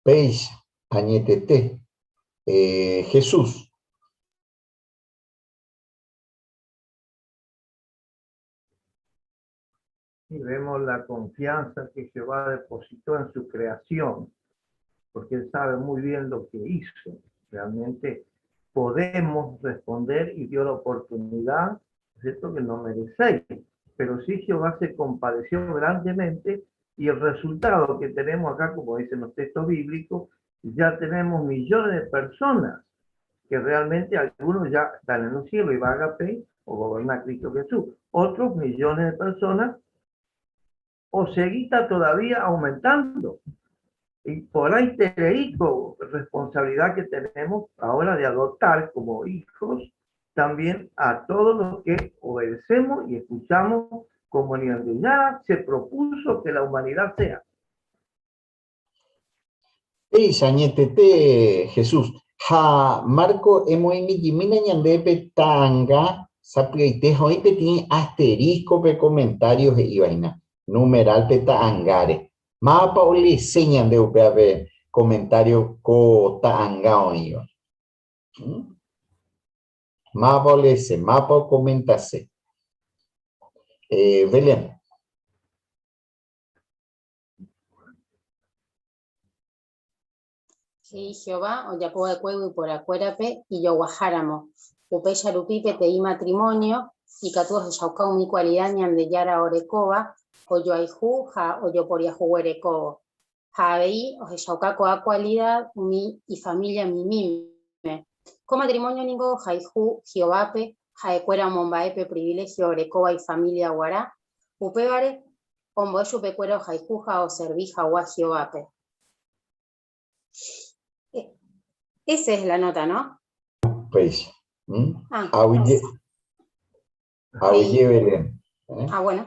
Peis, añetete, Jesús. Y vemos la confianza que Jehová depositó en su creación, porque Él sabe muy bien lo que hizo. Realmente podemos responder y dio la oportunidad, ¿cierto?, que no merecéis. Pero sí Jehová se compadeció grandemente y el resultado que tenemos acá, como dicen los textos bíblicos, ya tenemos millones de personas que realmente algunos ya están en los cielos y van a pe o gobierna Cristo Jesús. Otros millones de personas o seguita todavía aumentando. Y por ahí tereico, responsabilidad que tenemos ahora de adoptar como hijos también a todos los que obedecemos y escuchamos como Niandellana se propuso que la humanidad sea. Sañetete Jesús. Ha Marco emoimi jimina ñandepe tanga sapiaite hoipe tiene asterisco pe comentarios e ibaina. Numeral pe taangare. Mapa ole señan de UPAP comentario ko taangao iba. Mapa ole se, mapa comentase. Belén. Sí, Jehová, Oyapoa de Cuevo y por Acuérape, y yo Guajáramo, Upeya Rupipe te di matrimonio, y Catúas de Yaucao mi cualidad, de Yara Orecoba, o yo Aiju, ja, o yo por Yahu Erecobo. Javeí, o Yaucaco a cualidad, mi y familia mi mime. Con matrimonio ningo, Jaiju, Jehovape, Jaecuera Mombaepe, privilegio Orecoba y familia Guará, Upebare, Omboeyu Pecuero, Jaijuja o Servija o Jehovape. Esa es la nota, ¿no? Pues. Ah, Auye Belén. bueno.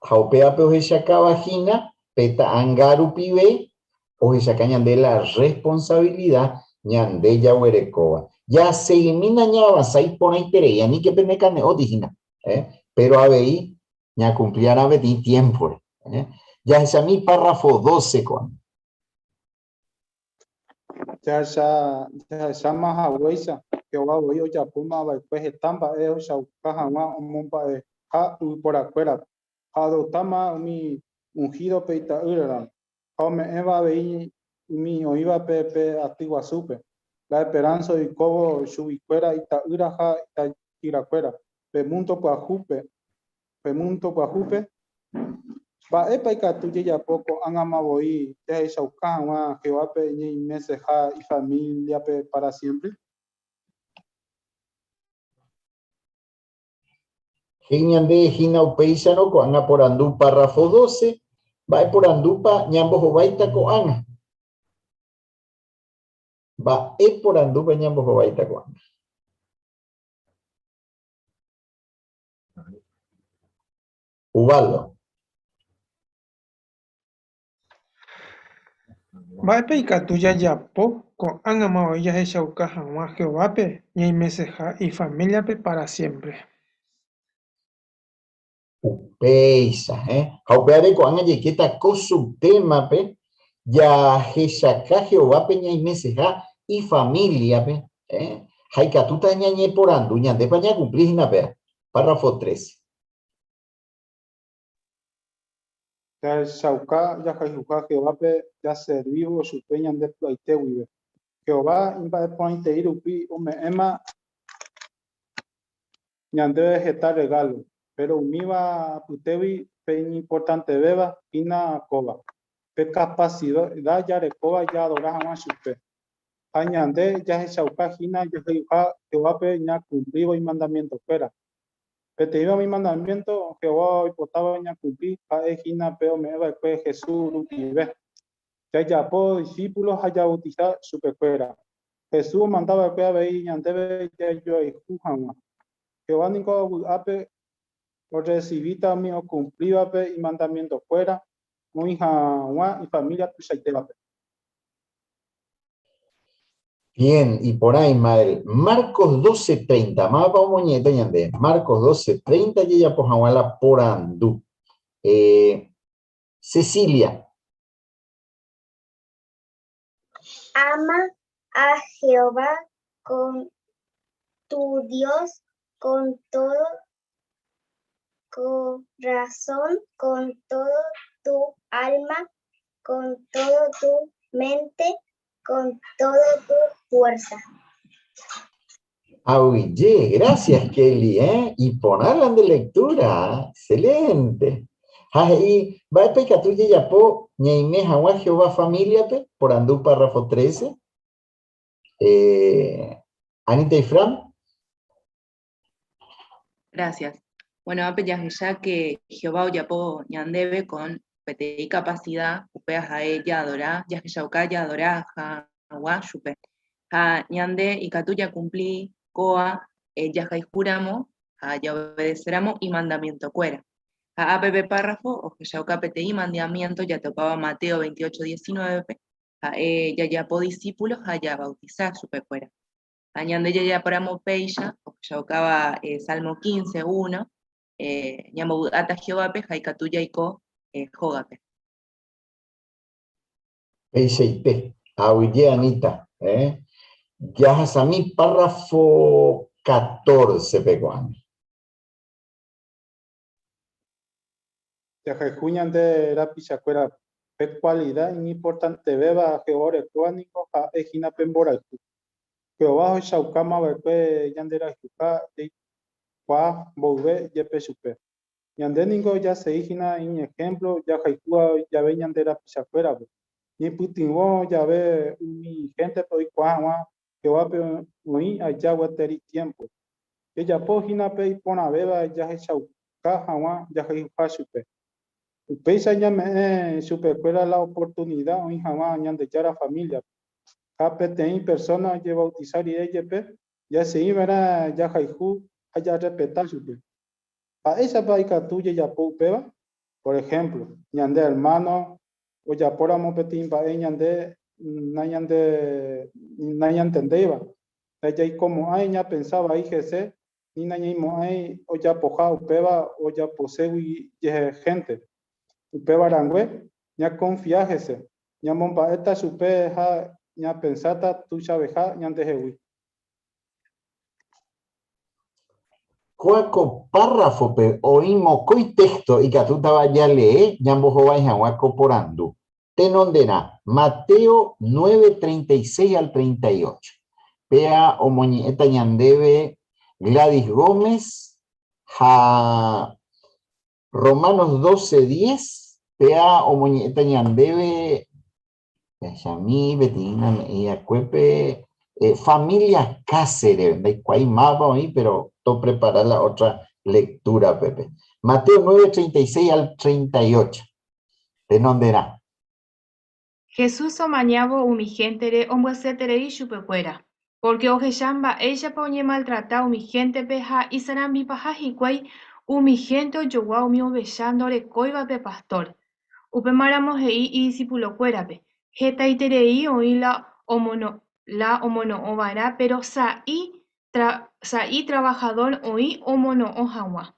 Jaupea pe ojechaca vagina, peta angaru pibe, ojechaca ñande la responsabilidad, ñande ya huerecoba. Ya se elimina ña basai pone itereya, ni que penecane odigina. Pero abei, ña cumpliara beti tiempo. Ya es a mi párrafo 12 con. ya maha weisa que va voy ya puma va pues estampa ya caja ma mompa ha por afuera adotama mi ungido peita ura o me eva veí mi oiva pepe atigua supe la esperanza y cobo subicuera y ta ura ja ta tiracuera pemunto pa jupe va epa que tú ya poco han amado y te shaukan que va pe ni meses y familia pe para siempre. Genian de Gina Upeisano con Ana por Andú párrafo 12 va por Andupa ñambo jovaita con Ana. Va por Andupa ñambo jovaita con Ana. Ubaldo. Vape y catuya yapo con angama ella de shauca jamás Jehovape y meseja y familia pe para siempre. Peisa, Jaupeare con anga yequeta cosu tema pe ya jeshaka Jehovape ña y meseja y familia pe jaicatuta ñañe por andu ñande pa ña cumplir pe párrafo 13. Ya shauka ya jaijuka Jehovape ya servivo su peña de plaite vive. Jehová imba de pointe irupi o me ema ñande vegetar regalo. Pero univa putevi peña importante beba ina coba. Pe capacidad ya recoba ya adora jamás supe. Añande ya se shauka jina ya Jehová ña cumplido y mandamiento fuera. Te iba mi mandamiento, Jehová potaba ña cumplir, a ejina peo me va pues Jesús utibe. Ya po discípulos haya bautizado su pecuera. Jesús mandaba que veí ñandebe ya yo y jujama. Jehová nico ape o recibita mi o cumpliba pe y mandamiento fuera, muy hija y familia tu saiteba. Bien, y por ahí, madre, Marcos 12:30, más vamos moñeta ñande, Marcos 12:30, y ella pues aguala por andú. Cecilia. Ama a Jehová con tu Dios, con todo corazón, con todo tu alma, con todo tu mente, con toda tu fuerza. Oye, gracias Kelly, y ponerla de lectura, excelente. Y va a pecar tu ya po, ñaime Jehová familia pe, por andú párrafo 13. Anita y Fran. Gracias. Bueno, ya que Jehová Oyapo Ñandebe con PTI capacidad, upeas a ella adorá, ya que Yaukaya adorá, Jawa, Yupe. Ja Ñande y Catuya cumplí, Coa, ya juramo, ya obedeceramo y mandamiento cuera. Ja APP párrafo, o que Yauca PTI mandamiento, ya tocaba Mateo 28:19, ya po discípulos, ya bautizar, Yupe cuera. Añande ya paramo peya, o que Yaucaba Salmo 15:1, ñamo ata Jehovape, jaicatuya y co, jogape. Peisheite. Auye, Anita. Ya Hasami, párrafo 14, peguán. Ya que juñan de la pichacuera, pe cualidad importante beba Jehová ecuánico a ejina pembora. Jehová Shaukama bepe yandera juca de qua volve yepe supe. Yandeningo ya se igina en ejemplo, ya jaicua ya ve yandera pichacuera. Ni putingo ya ve mi gente toy cuama, Jehová pe muy allá guateri tiempo. Ella pogina pe y pona beba ya Shauka hawa ya jaipa supe. Pesa ya me supercuera la oportunidad, hoy jamás añade ya la familia. KPTI persona que bautizar y EYP, ya se iba ya Jaihu, haya respetar su pe. Para esa paica tuya ya peba, por ejemplo, ñande hermano, o ya por amo petín para ñande, nañantendeba. Ella como ay ya pensaba ahí GC, ni nañimo ay, o ya pojao peba, o ya poseu y gente. Upe barangüe, ya confiájese, ya momba esta supe ja, ya pensata, tu chaveja, ya antejewi. Cuaco párrafo, pe oímos coi texto y que tú estabas ya lee, ya vos vais a huaco porando. Tenondena, Mateo 9:36 al 38. Pea omoñeta ñandebe Gladys Gómez, ja Romanos 12:10. Pea omoñeta ñandebe Yamí, Betina, y Acuepe, familia Cáceres, de cuál mapa hoy, pero todo preparar la otra lectura, Pepe. Mateo 9:36 al 38. ¿De dónde era? Jesús omañabo umigentere ombuesetere y chupecuera. Porque ojeyamba ella poñe maltratado mi gente peja y sarambi paja hicuay umigente oyogua umi obechándole coiba pe pastor. Upemaramos hei y discípulo cuérape. Jeta iterei oí la omono ovara, pero saí trabajador oí omono ojawa.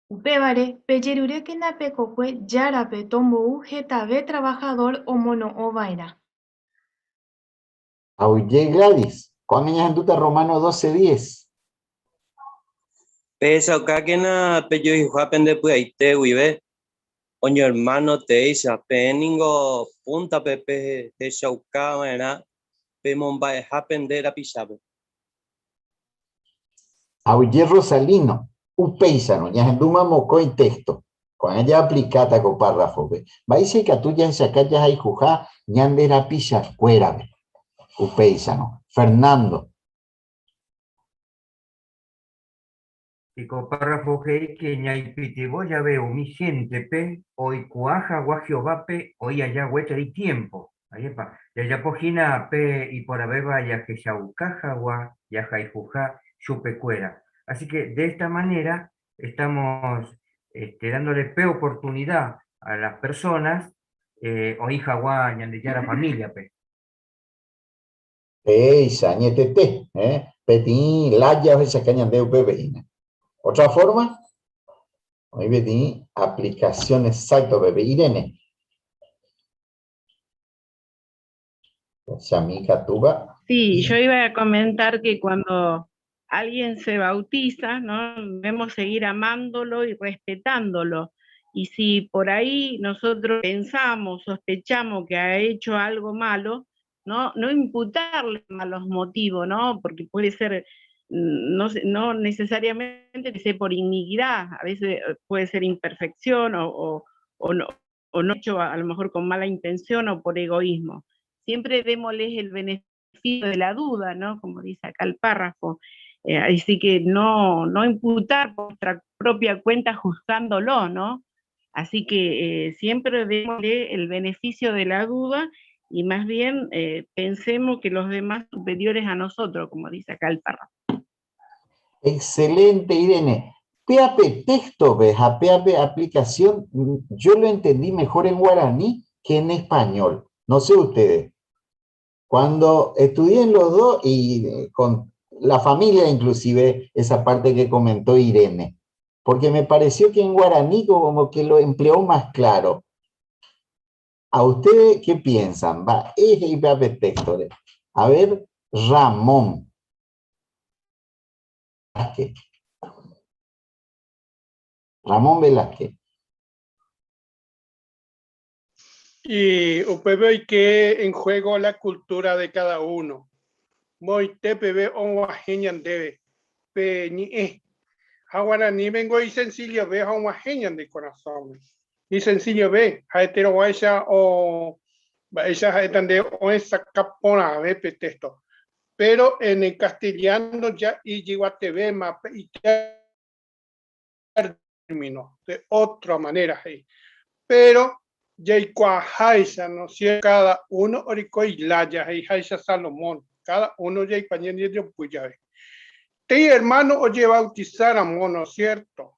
Upevare, peyerure que na pecocue yarape tombo jeta ve trabajador omono ovaira. Auye Gladys, ¿cuándo ya anduta Romano 12:10? Pesa kakena peyo hijuapen de puaite wibe. Oño hermano te isa peningo punta pepe de shauka era pe momba happen de la pisabe. Auye Rosalino, upeisano, ya anduma moco y texto. Cuando ya aplicata con párrafo, ve. Vaise que tú ya en sacaya hay juja, ñandera pisa cuera, ve. Upeisano. Fernando. Y con párrafo que ñaipitivo ya veo mi gente pe, hoy cuaja guajiovape, hoy allá huecha y tiempo. Ahí pa, ya ya pojina pe y por abeba ya que shaucaja gua, ya jaijuja, chupecuera. Así que de esta manera estamos dándole pe oportunidad a las personas, hoy jagua ñandeyara familia pe. Peisa, ñetete, Petín, laya, o esa caña de UPBINA. ¿Otra forma? Hoy pedí aplicación exacta, bebé. Irene. Shamica Tuba. Sí, yo iba a comentar que cuando alguien se bautiza, ¿no? Debemos seguir amándolo y respetándolo. Y si por ahí nosotros pensamos, sospechamos que ha hecho algo malo, no imputarle malos motivos, ¿no? Porque puede ser, no necesariamente que sea por iniquidad, a veces puede ser imperfección o no hecho a lo mejor con mala intención o por egoísmo. Siempre démosles el beneficio de la duda, ¿no? Como dice acá el párrafo. Así que no imputar por nuestra propia cuenta juzgándolo, ¿no? Así que siempre démosle el beneficio de la duda y más bien pensemos que los demás superiores a nosotros, como dice acá el párrafo. Excelente, Irene. PAP texto, ¿ves? A PAP aplicación, yo lo entendí mejor en guaraní que en español. No sé ustedes. Cuando estudié en los dos y con la familia inclusive, esa parte que comentó Irene, porque me pareció que en guaraní como que lo empleó más claro. ¿A ustedes qué piensan? Va, eje y PAP texto. A ver, Ramón. Ramón Velázquez. Y usted ve que en juego la cultura de cada uno. Muy TPB on wajeñan debe. Ni ahora ni vengo y sencillo ve a un wajeñan de corazón. Y sencillo ve, a hetero guaya o ella etande o esa capona ve texto. Pero en el castellano ya y llegó a TV mapa y término de otra manera ahí. Pero ya y cuajaisa, ¿no? Si cada uno orico y laya y jaisa Salomón, cada uno ya y pañen y yo pues ya ve. Te hermano oye bautizar a mono, ¿cierto?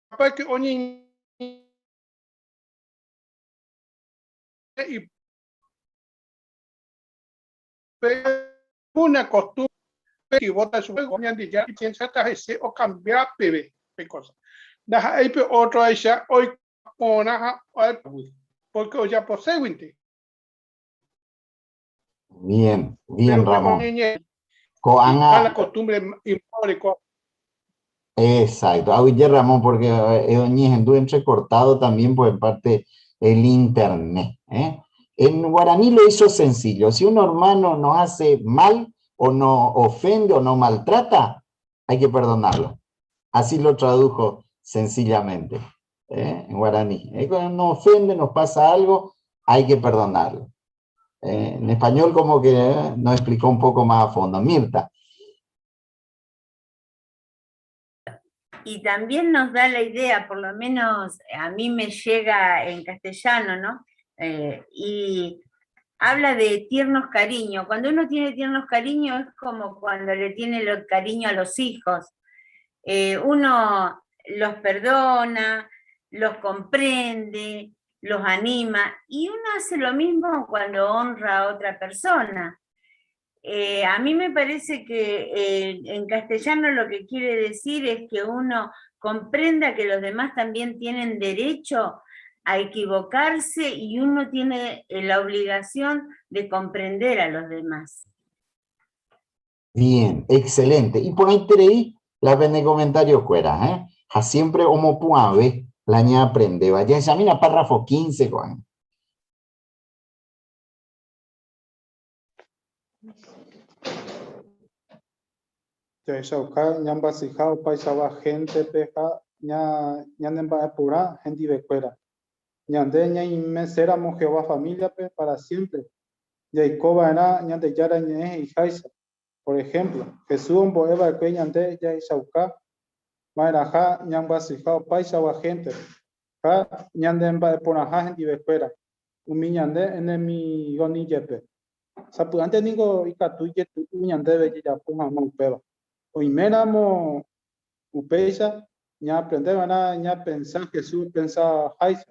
Para que oye y una costumbre que vota su juego y piensa hasta ese o cambiar PB, cosa. Deja ahí otro ella hoy porque hoy ya posee. Bien, bien, Ramón. La costumbre histórica. Exacto. Oye, Ramón, porque anduve entrecortado también por parte del internet. En guaraní lo hizo sencillo. Si un hermano nos hace mal o nos ofende o nos maltrata, hay que perdonarlo. Así lo tradujo sencillamente en guaraní. Cuando nos ofende, nos pasa algo, hay que perdonarlo. En español como que nos explicó un poco más a fondo. Mirta. Y también nos da la idea, por lo menos a mí me llega en castellano, ¿no? Y habla de tiernos cariños. Cuando uno tiene tiernos cariños es como cuando le tiene el cariño a los hijos. Uno los perdona, los comprende, los anima, y uno hace lo mismo cuando honra a otra persona. A mí me parece que en castellano lo que quiere decir es que uno comprenda que los demás también tienen derecho a equivocarse y uno tiene la obligación de comprender a los demás. Bien, excelente. Y por ahí tenéis la pende comentario fuera, a siempre como puave la ña aprende. Vaya, examina párrafo 15, Juan. Ya shauka ñamba sijao paisaba gente peja ña nemba pura gente becuera. Ñande ña inmesera mo Jehová familia pe para siempre. Jacoba era ñande yara ñe y jaisa. Por ejemplo, Jesús un boeva que ñande ya shauka mairaja ñamba sijao paisaba gente. Ja ñande emba pura gente becuera. Umi ñande en mi goni yepe. Sapu antes ningo ikatuye tu ñande be ya puma mo peba. Oimeramo upeisa ña aprender ña pensar Jesús pensa jaisa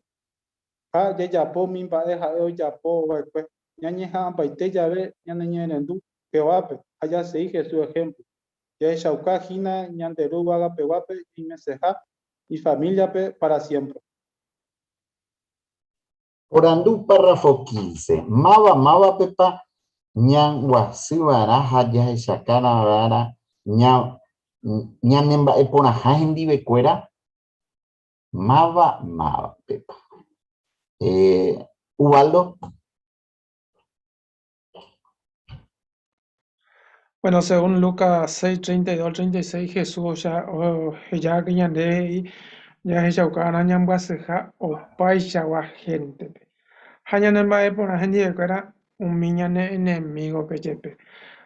ja ya po min ba deja ya po va pues ña ñeja baite ya ve ña ñerendu pewape allá se Jesús ejemplo ya shauka jina ña deru vaga pewape y meseja y familia pe para siempre. Orandú párrafo 15. Mava pepa ñan guasibara haya y shakara vara ña nemba epona hajendi becuera mava pepa. Ubaldo. Bueno, según Lucas 6, 32 al 36, Jesús ya que ya se ucana ñamba seja o paisa wa gente. Hanya nemba por la gente que era un miñane enemigo pechepe.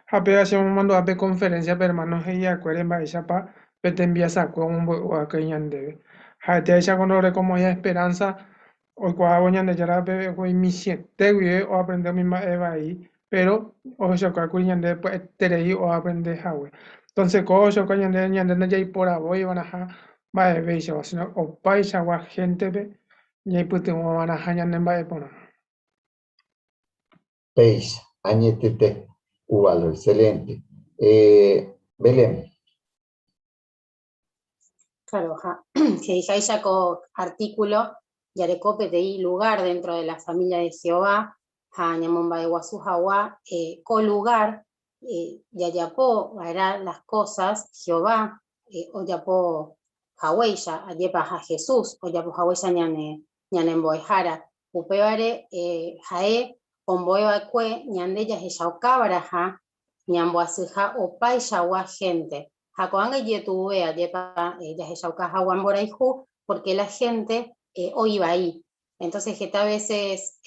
Ape hacemos mando ape conferencia per hermanos ella acuerden va ella pa pete envía saco un buen que ñande. Hate ella con ore como ya esperanza o cua ñande ya pe hoy mi siete güey o aprender mi ma eva ahí, pero o yo ka ku ñande pues terei o aprender hawe. Entonces co yo ka ñande na ya por abo y van a va de ve yo sino o paisa wa gente pe y pues te van a ñande va de pona. Peix, añetete, uvalo, excelente. Belén. Claro, que dice con artículo, Yarecope de lugar dentro de la familia de Jehová, Ñamomba de Guazú Jaguá, co-lugar, Yayapó, hará las cosas, Jehová, Oyapó Haweya, Ayepa a Jesús, Oyapó Haweya Ñanemboejara, Upeare, Jae, Omboebaque, Ñandeya Jeshaucabaraja, Ñamboazuja, Opay Yaguá gente. Hakoanga yetuve ayepa yaheshauka hawanboraihu, porque la gente hoy iba ahí. Entonces, que a veces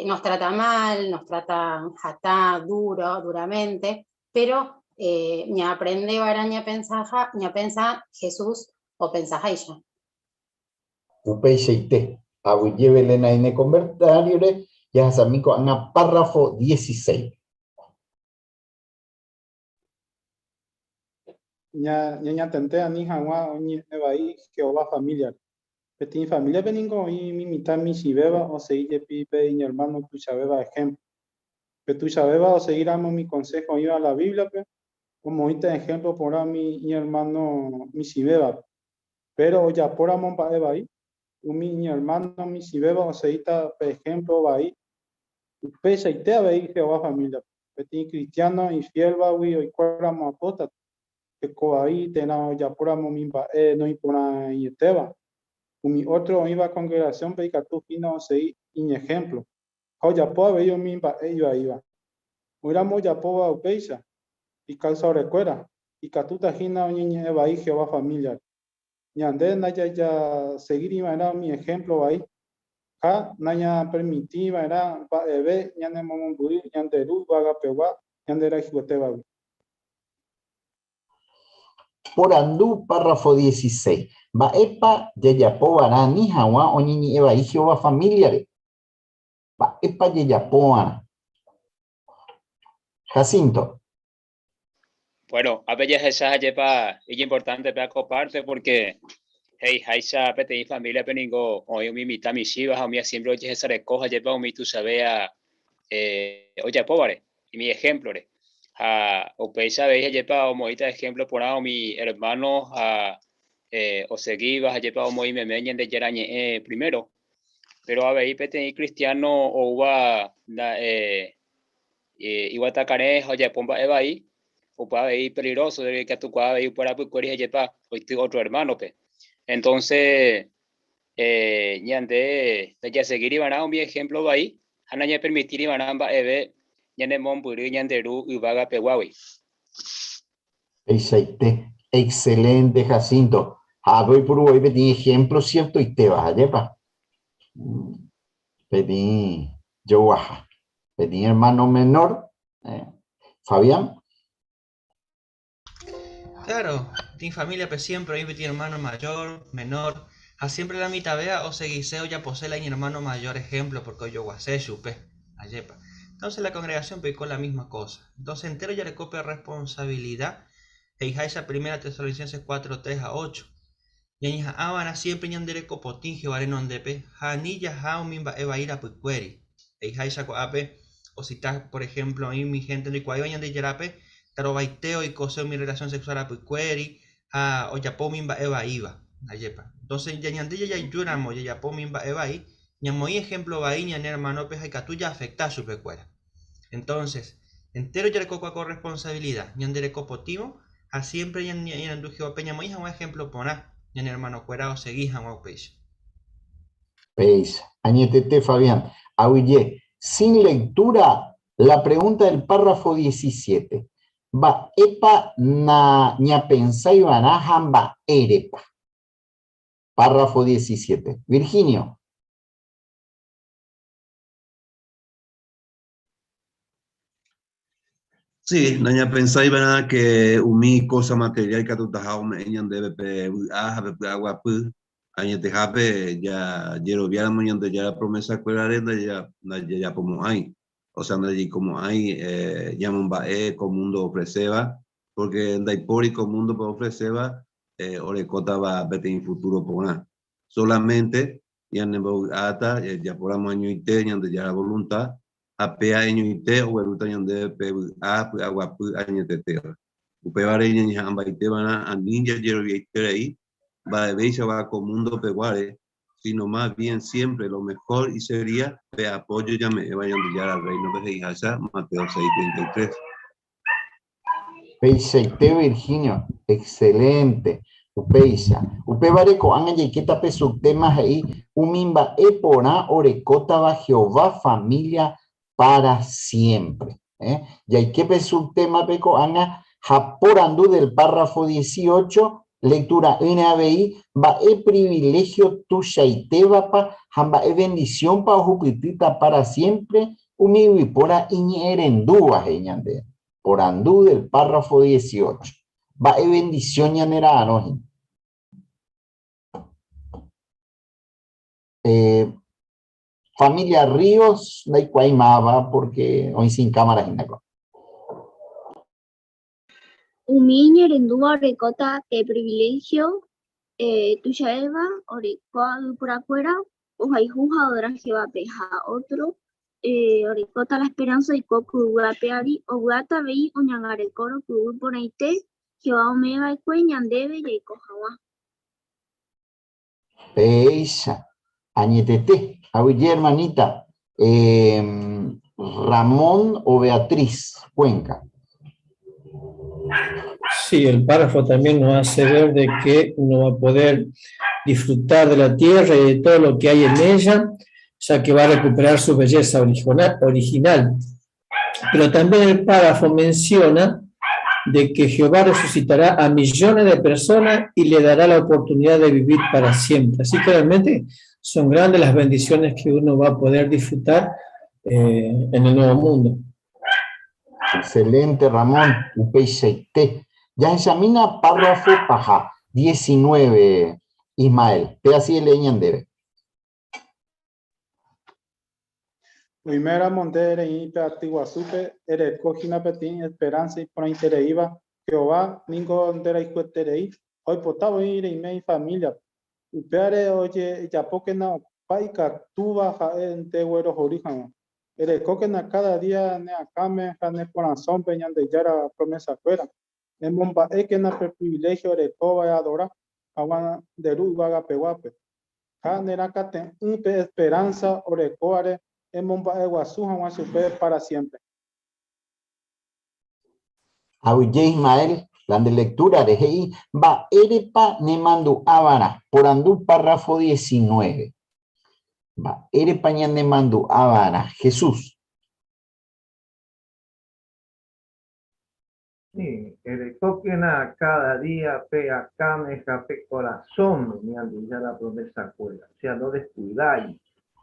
nos trata mal, nos trata jatá, duramente, pero ni aprende baraña pensa Jesús o pensa ella. Upeiseite, Belén en convertario, ya samico ana párrafo 16. Ña tente ani hawa oñi ebai Jehová familiar. Peti familia beningo y mi mitad mi shibeba o seguir pipe y mi hermano tu chabeba ejemplo. Que tu chabeba o seguiramos mi consejo iba a la Biblia, como este ejemplo por a mi hermano mi shibeba. Pero ya por amon pa ebai, mi hermano mi shibeba o seguita ejemplo bai. Pese y te abai Jehová familia. Peti cristiano y fiel baui o cuéramos apóstata. Que ahí tenemos ya por mimba no impona y teba mi otro iba congregación pero tú fino sei in ejemplo o ya po yo mimba iba uramos ya po upeisa y calza recuerda y catuta gina niña eva y Jehová familia ñande ya seguir iba mi ejemplo ahí ja naya permitiva era va eve ñande momonguri ñande luz vaga pewa ñande era jiboteba. Por andú, párrafo 16. Va epa yayapo arani hawa oñini eva y Jehová familiare. Va epa yayapo ana. Jacinto. Bueno, a veces esa yepa es importante para coparte porque hey, haisa pete familia peningo o mi mitad mi shivas o mi siempre oye esa recoja yepa o mi tu sabea oye pobre y mi ejemplo o peisa veis yepa o moita ejemplo por ahora mi hermano o seguí vas a yepa o moi me meñen de yerañe primero pero a veis pete cristiano o va igual tacaré o ya pomba eva ahí o para ir peligroso de que tu cuadra y por ahí pues yepa otro hermano pe entonces ñande ya seguir iban a un ejemplo ahí anaña permitir iban a eve ñande monburi ñande ru y vaga peguawi. Excelente, Jacinto. Hago y por hoy pedí ejemplo cierto y te vas a llevar. Pedí yo baja. Pedí hermano menor. Fabián. Claro, mi familia pues siempre hay mi hermano mayor, menor, a siempre la mitad vea o seguiseo ya posee la mi hermano mayor ejemplo porque yo guasé chupe, ayepa. Entonces la congregación pecó la misma cosa. Entonces entero ya le copia responsabilidad. Eijaisa primera Tesalonicenses 4, 3 a 8. Yañija abana siempre ñandere copotín jevaré nondepe, janilla jao mimba eva ira puqueri. Eijaisa coape, o si está, por ejemplo, ahí mi gente de cuayo ñande yarape, tarobaiteo y coseo mi relación sexual a puqueri, o yapo mimba eva iba, ayepa. Entonces ya ñande ya yuramo, ya yapo mimba eva ahí, ñamoy ejemplo va ahí, ñan hermano peja y catuya afecta su pecuera. Entonces, entero ya le coco con responsabilidad, ñandere copotimo, a siempre ñan andujeo peña moy un ejemplo pona. En hermano cuera o seguís a un peixe. Peixe. Añetete, Fabián. Ahuye. Sin lectura, la pregunta del párrafo 17. Va epa na ña pensai banajan va erepa. Párrafo 17. Virginio. Sí, naña pensáis nada que umi cosa material que tú tajao me eñan debe pe agua pu añete jape ya yero viara mañana ya la promesa cuela arenda ya como hay. O sea, no allí como hay llaman bae como mundo ofreceba porque en daipori como mundo para ofreceba orecota va vete en futuro pona. Solamente ya nebo ata ya por año y te ya la voluntad apea año y te o el utaño de pe a agua pu año te te upe vare ña ña amba ite van a ninja yero viaiter ahí va de beisa va con mundo peguare sino más bien siempre lo mejor y sería pe apoyo ya me vayan a ya al reino de Hijasa Mateo 6:33. Peiseite Virginio, excelente. Upeisa. Upe vareco anga yequeta pesu temas ahí. Umimba epora orecota va Jehová familia para siempre. Y hay que pesu tema peco anga japorandú del párrafo 18. Lectura NABI, va e privilegio tu shaitevapa, hamba e bendición pa jupitita para siempre, umibipora iñerendúa, geñande, por andú del párrafo 18. Va e bendición ñanera anoji. Familia Ríos, no hay cuaimaba, porque hoy sin cámara, ginaco. Umi ñerendúa orecota que privilegio tuya Eva orecoa por afuera ojaijuja odra Jehová peja otro orecota la esperanza y coco uapeari oguata vei oñangarecoro que por aite Jehová omega y cueñan debe y cojawa. Peisa, añetete, oye hermanita, Ramón o Beatriz Cuenca. Sí, el párrafo también nos hace ver de que uno va a poder disfrutar de la tierra y de todo lo que hay en ella, ya que va a recuperar su belleza original. Pero también el párrafo menciona de que Jehová resucitará a millones de personas y le dará la oportunidad de vivir para siempre. Así que realmente son grandes las bendiciones que uno va a poder disfrutar en el nuevo mundo. Excelente, Ramón. Ya examina párrafo paja 19, Ismael. Te así leñan debe. Primera mondere y peatiguasupe, ere cojina petin esperanza y por iba Jehová, ningo ondera y cueterei, hoy potabo ir y mi familia. Upeare oye, ya poque na paika tuba en te güero origen. Ere coquena cada día ne acame, ne corazón peñan de yara promesa fuera. En bomba que na per privilegio de coba y adora, aguan de luz vaga peguape. Canera cate un pe esperanza o de coare. En bomba Eguazú, Juan Super para siempre. Auye Ismael, la de lectura de Hei, va erepa nemandu avara, por andú párrafo 19. Va erepa nemandu avara, Jesús. Sí, el coquena cada día pe acá me jape corazón, me han dicho la promesa cuela. O sea, no descuidáis.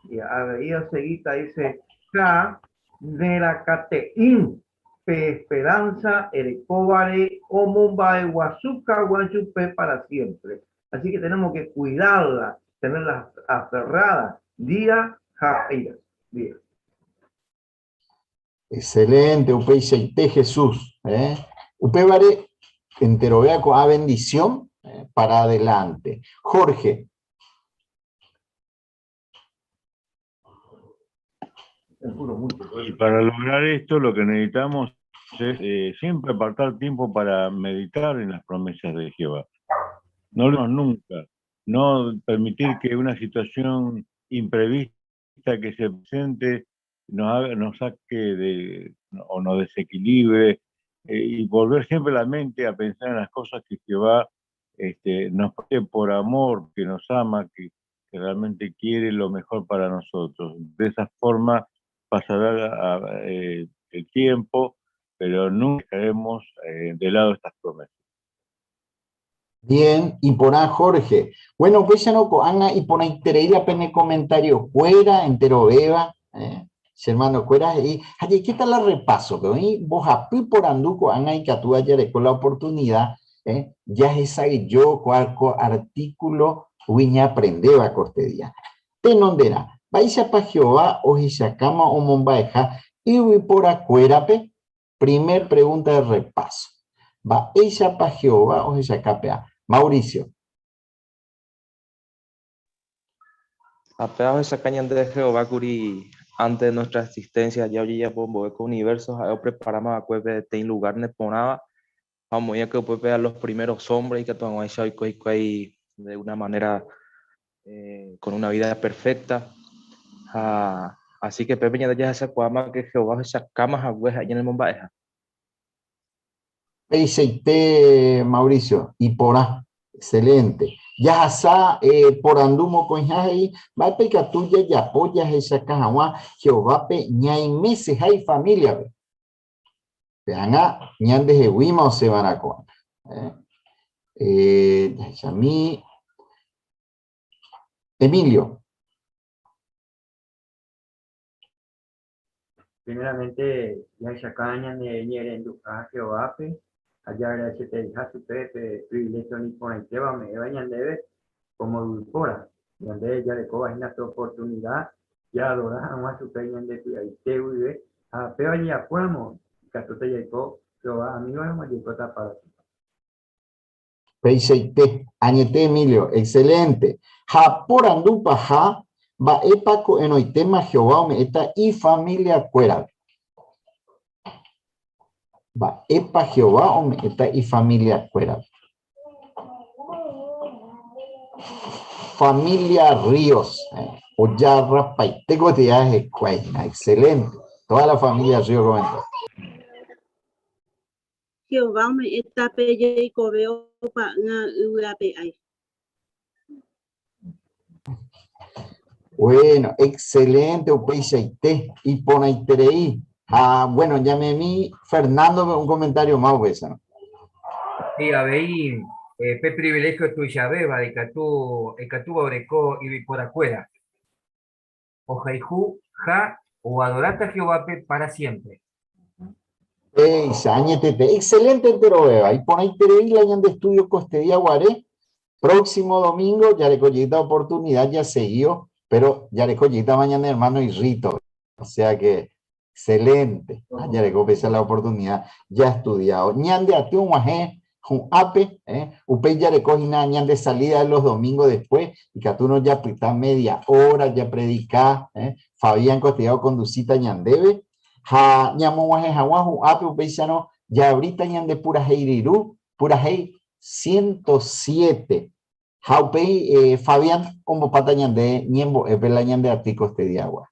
Y a veía seguita dice K de la cateín pe esperanza el cobare o mumba de guazuca guanchupe para siempre. Así que tenemos que cuidarla, tenerlas aferradas día a día. Excelente, Upe Seite Jesús. Upe vare enterovea con a bendición para adelante. Jorge. Y para lograr esto, lo que necesitamos es siempre apartar tiempo para meditar en las promesas de Jehová. No lo nunca. No permitir que una situación imprevista que se presente nos saque o nos desequilibre y volver siempre la mente a pensar en las cosas que Jehová nos pide por amor, que nos ama, que realmente quiere lo mejor para nosotros. De esa forma pasará el tiempo, pero nunca dejaremos de lado estas promesas. Bien, y por ahí Jorge. Bueno, pues ya no coanga y por ahí tenéis la pene comentario fuera, entero beba. hermano, cuera ahí, ¿qué tal la repaso? Que hoy vos api por anduco, han que tú ayer con la oportunidad, ya esa yo, cual artículo, uiña aprendeba cortedía. Tenondera, vais a pa Jehová, o Jishakama, o Mombaeja, y voy por acuérape, primer pregunta de repaso. Va ella pa Jehová, o Jishakapea. Mauricio. Apeados esa caña de Jehová, Curi, antes de nuestra existencia, ya hoy ya pombo eco universos, ahora preparamos a cueve ten lugar neponaba, vamos ya que puede ver a los primeros hombres y que todo eso y de una manera con una vida perfecta. Así que Pepe ya esa cuama que Jehová esa camas a hueja allá en el Mombaeja. Peisete, Mauricio, y porá, excelente. Ya sa por andumo con jai, va a pecar tuya y apoyas esa caja, Jehová pe ñay meses hay familia. Vean a ñan de Jehuima o se van a con. A mí, Emilio. Primeramente, ya sacaña de Ñerendu a Jehová, allá se te deja su pepe, privilegio ni por el tema, me vayan debe como dulcora, donde ya le coba en esta oportunidad, ya adoramos a su peña de ahí te vive, a peo ya podemos, que tú te llegó, Jehová, a mí no me llegó para ti. Peisete, añete Emilio, excelente. Ja por andupa ja, va epaco en hoy tema Jehová me eta y familia cuera. Va epa Jehová o me eta y familia cuera. Familia Ríos, o ya rapaitego de aje cuaina, excelente. Toda la familia Ríos comentó. Jehová me está pelle y cobeo para una UAPI. Bueno, excelente, Upeisaite y Ponaiterei. Bueno, llamé a mí, Fernando, un comentario más, pues. Sí, a ver, pe privilegio tu llaveba, de que tú orecó y por afuera. O jaijú, ja, o adorate a Jehová para siempre. Excelente, pero ahí Ponaiterei, la de estudio Costedía Guaré. Próximo domingo, ya le collita oportunidad, ya siguió, pero ya le collita mañana hermano y Rito. O sea que, excelente. Ya le copesa la oportunidad, ya estudiado. Ñande a ti un guajé, un ape, upe ya le cogina ñande salida de los domingos después, y que tú no ya pita media hora, ya predica, Fabián Costillado conducita ñandebe, ja ñamo guajé jaguaj, un ape, upe ya ahorita ñande pura heiriru, pura hei 107. Jaupei, Fabián, como patañan de Niembo, es pelañan de articos de agua.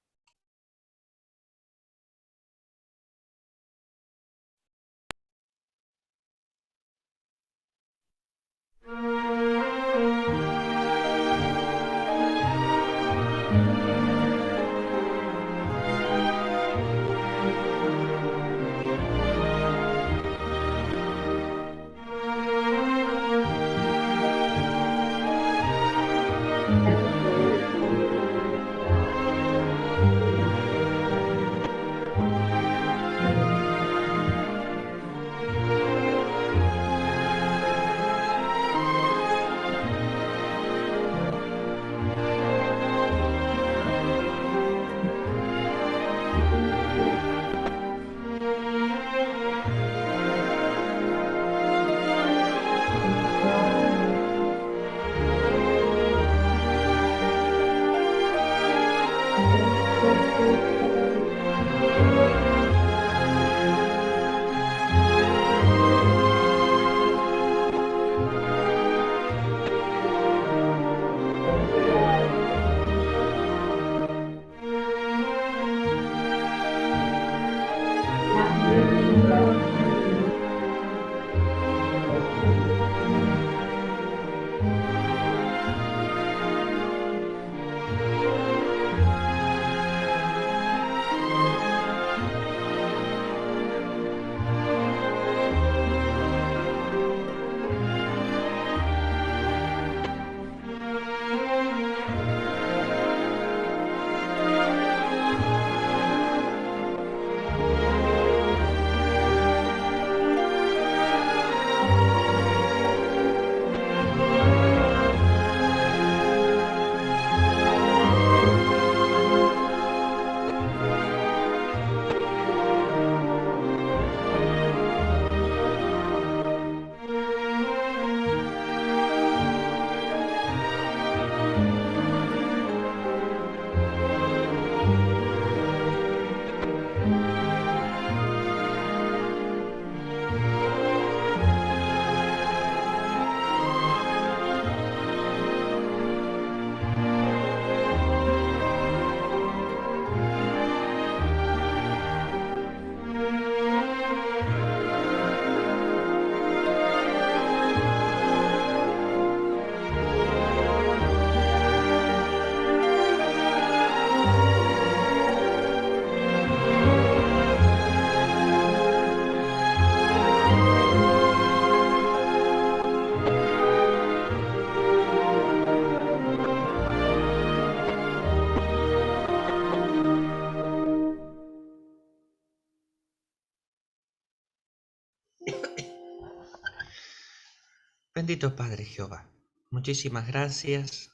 Bendito Padre Jehová, muchísimas gracias.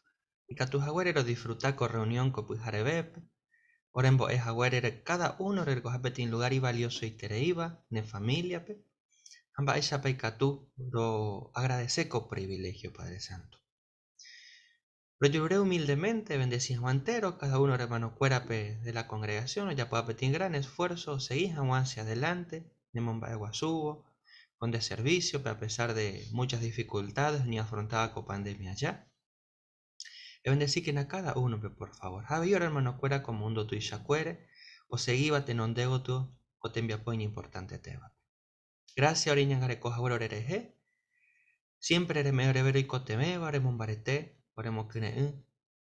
Y que tus agüeros disfrutar con reunión con Pujarebep. Orembo es agüero cada uno de los lugar y valioso y tereiva, ne familia. Amba ella peicatú, lo agradece con privilegio, Padre Santo. Lo lloré humildemente, bendecís Juan entero, cada uno hermano cuérape de la congregación, ya pueda pedir gran esfuerzo, seguís hacia adelante, ne momba de guasubo, con de servicio, pero a pesar de muchas dificultades, ni afrontaba con pandemia ya. Y bendecir que a cada uno, por favor. Javier hermano cuera como mundo tu y yacuere, o seguiba te non dego tu, o te envía poña importante teba. Gracias, oriñan garecoja orereje. Siempre eres mejor y coteme, haremos un barete, oremos que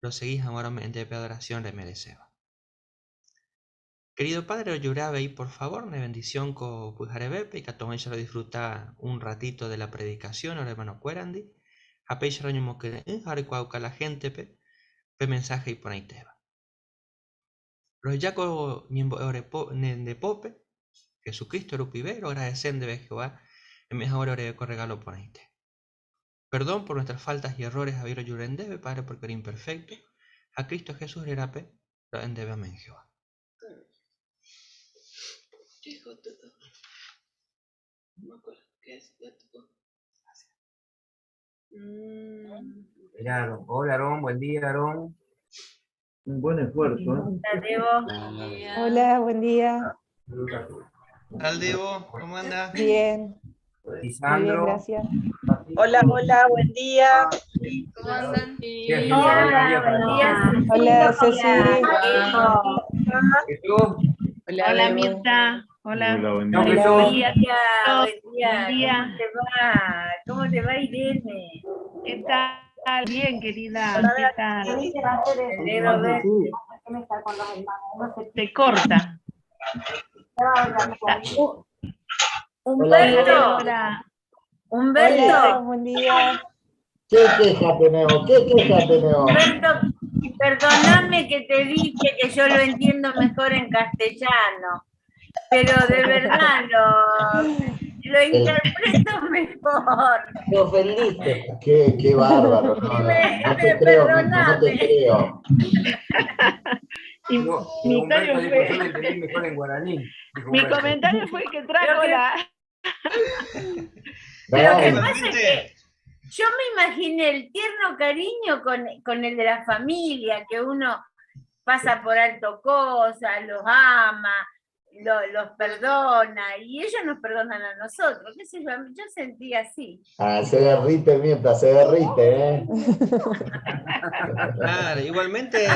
lo seguís ahora en de adoración le mereceba. Querido Padre, os lloraba y por favor, ne bendición con Pujarebepe y que a todos ellos lo disfruta un ratito de la predicación, ahora hermano cuerandi. A peixe roño que ahora cuauca la gente pe mensaje y pone teba. Los yaco miembro de pope, Jesucristo era pibero, agradecen de Jehová, en mejor ore con regalo pone te. Perdón por nuestras faltas y errores, a viro yurendebe, Padre, porque era imperfecto. A Cristo Jesús era pe, lo endebe amén Jehová. Mirá, Aarón. Hola, Aarón, buen día, Aarón. Un buen esfuerzo. Hola, buen día. ¿Qué tal, Debo? ¿Cómo anda? Bien. Muy bien, Lisandro. gracias. Hola, hola, buen día. ¿Cómo andan? Hola, Ceci. Jesús. Hola, Mirta. Hola. Hola, buen No, día. Jesús. Buen día. Buen día. ¿Cómo te va? ¿Cómo te va, Irene? ¿Qué tal? Bien, querida. ¿Qué tal? Me alegro verte. Se corta. Humberto. Hola, Humberto. buen día. ¿Qué queja tenemos? ¿Qué queja tenemos? Humberto, perdóname que te dije que yo lo entiendo mejor en castellano, pero de verdad lo interpreto mejor. Te ofendiste. Qué bárbaro. No te creo, no te creo. Y No, mi Humberto comentario dijo, yo lo fue, entendí mejor en guaraní. Dijo mi Humberto. comentario fue que Creo trajo que- la... Lo que Dale. pasa es que yo me imaginé el tierno cariño con el de la familia, que uno pasa por alto cosas, los ama, los perdona, y ellos nos perdonan a nosotros. ¿Qué sé yo sentí así. Ah, se derrite, Mirta, se derrite, ¿eh? Claro, igualmente,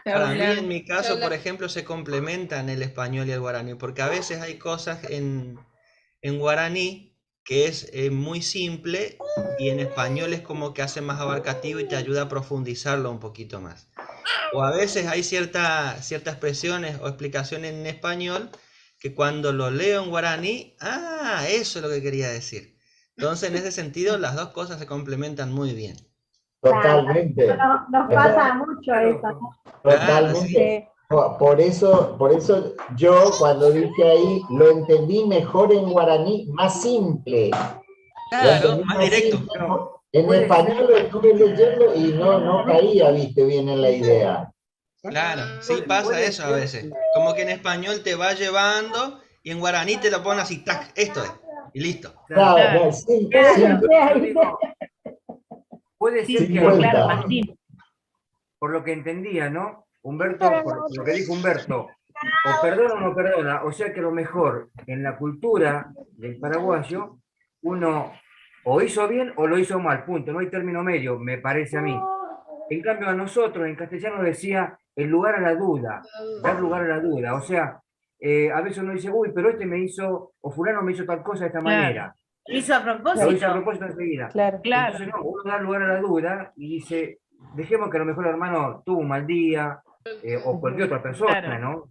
para mí en mi caso, por ejemplo, se complementan el español y el guaraní, porque a veces hay cosas en guaraní que es muy simple y en español es como que hace más abarcativo y te ayuda a profundizarlo un poquito más. O a veces hay ciertas expresiones o explicaciones en español que cuando lo leo en guaraní, eso es lo que quería decir. Entonces, en ese sentido, las dos cosas se complementan muy bien. Totalmente. Nos pasa mucho eso, ¿no? Totalmente. Por eso yo cuando dije ahí lo entendí mejor en guaraní, más simple. Claro, más directo. Simple. En español lo estuve leyendo y no caía, viste, bien en la idea. Claro, sí pasa eso a veces. Como que en español te va llevando y en guaraní te lo pones así, tac, esto es, y listo. Claro, sí, Puede ser Sin que vuelta. por lo que entendía, ¿no? Humberto, por lo que dijo Humberto, o perdona o no perdona, o sea que a lo mejor en la cultura del paraguayo, uno o hizo bien o lo hizo mal, punto, no hay término medio, me parece a mí. En cambio a nosotros en castellano decía el lugar a la duda, dar lugar a la duda, o sea, a veces uno dice, uy, pero este me hizo, o fulano me hizo tal cosa de esta manera. Hizo a propósito. Lo hizo a propósito enseguida. Claro. Entonces no, uno da lugar a la duda y dice, dejemos que a lo mejor el hermano tuvo un mal día, o cualquier otra persona, Claro. ¿no?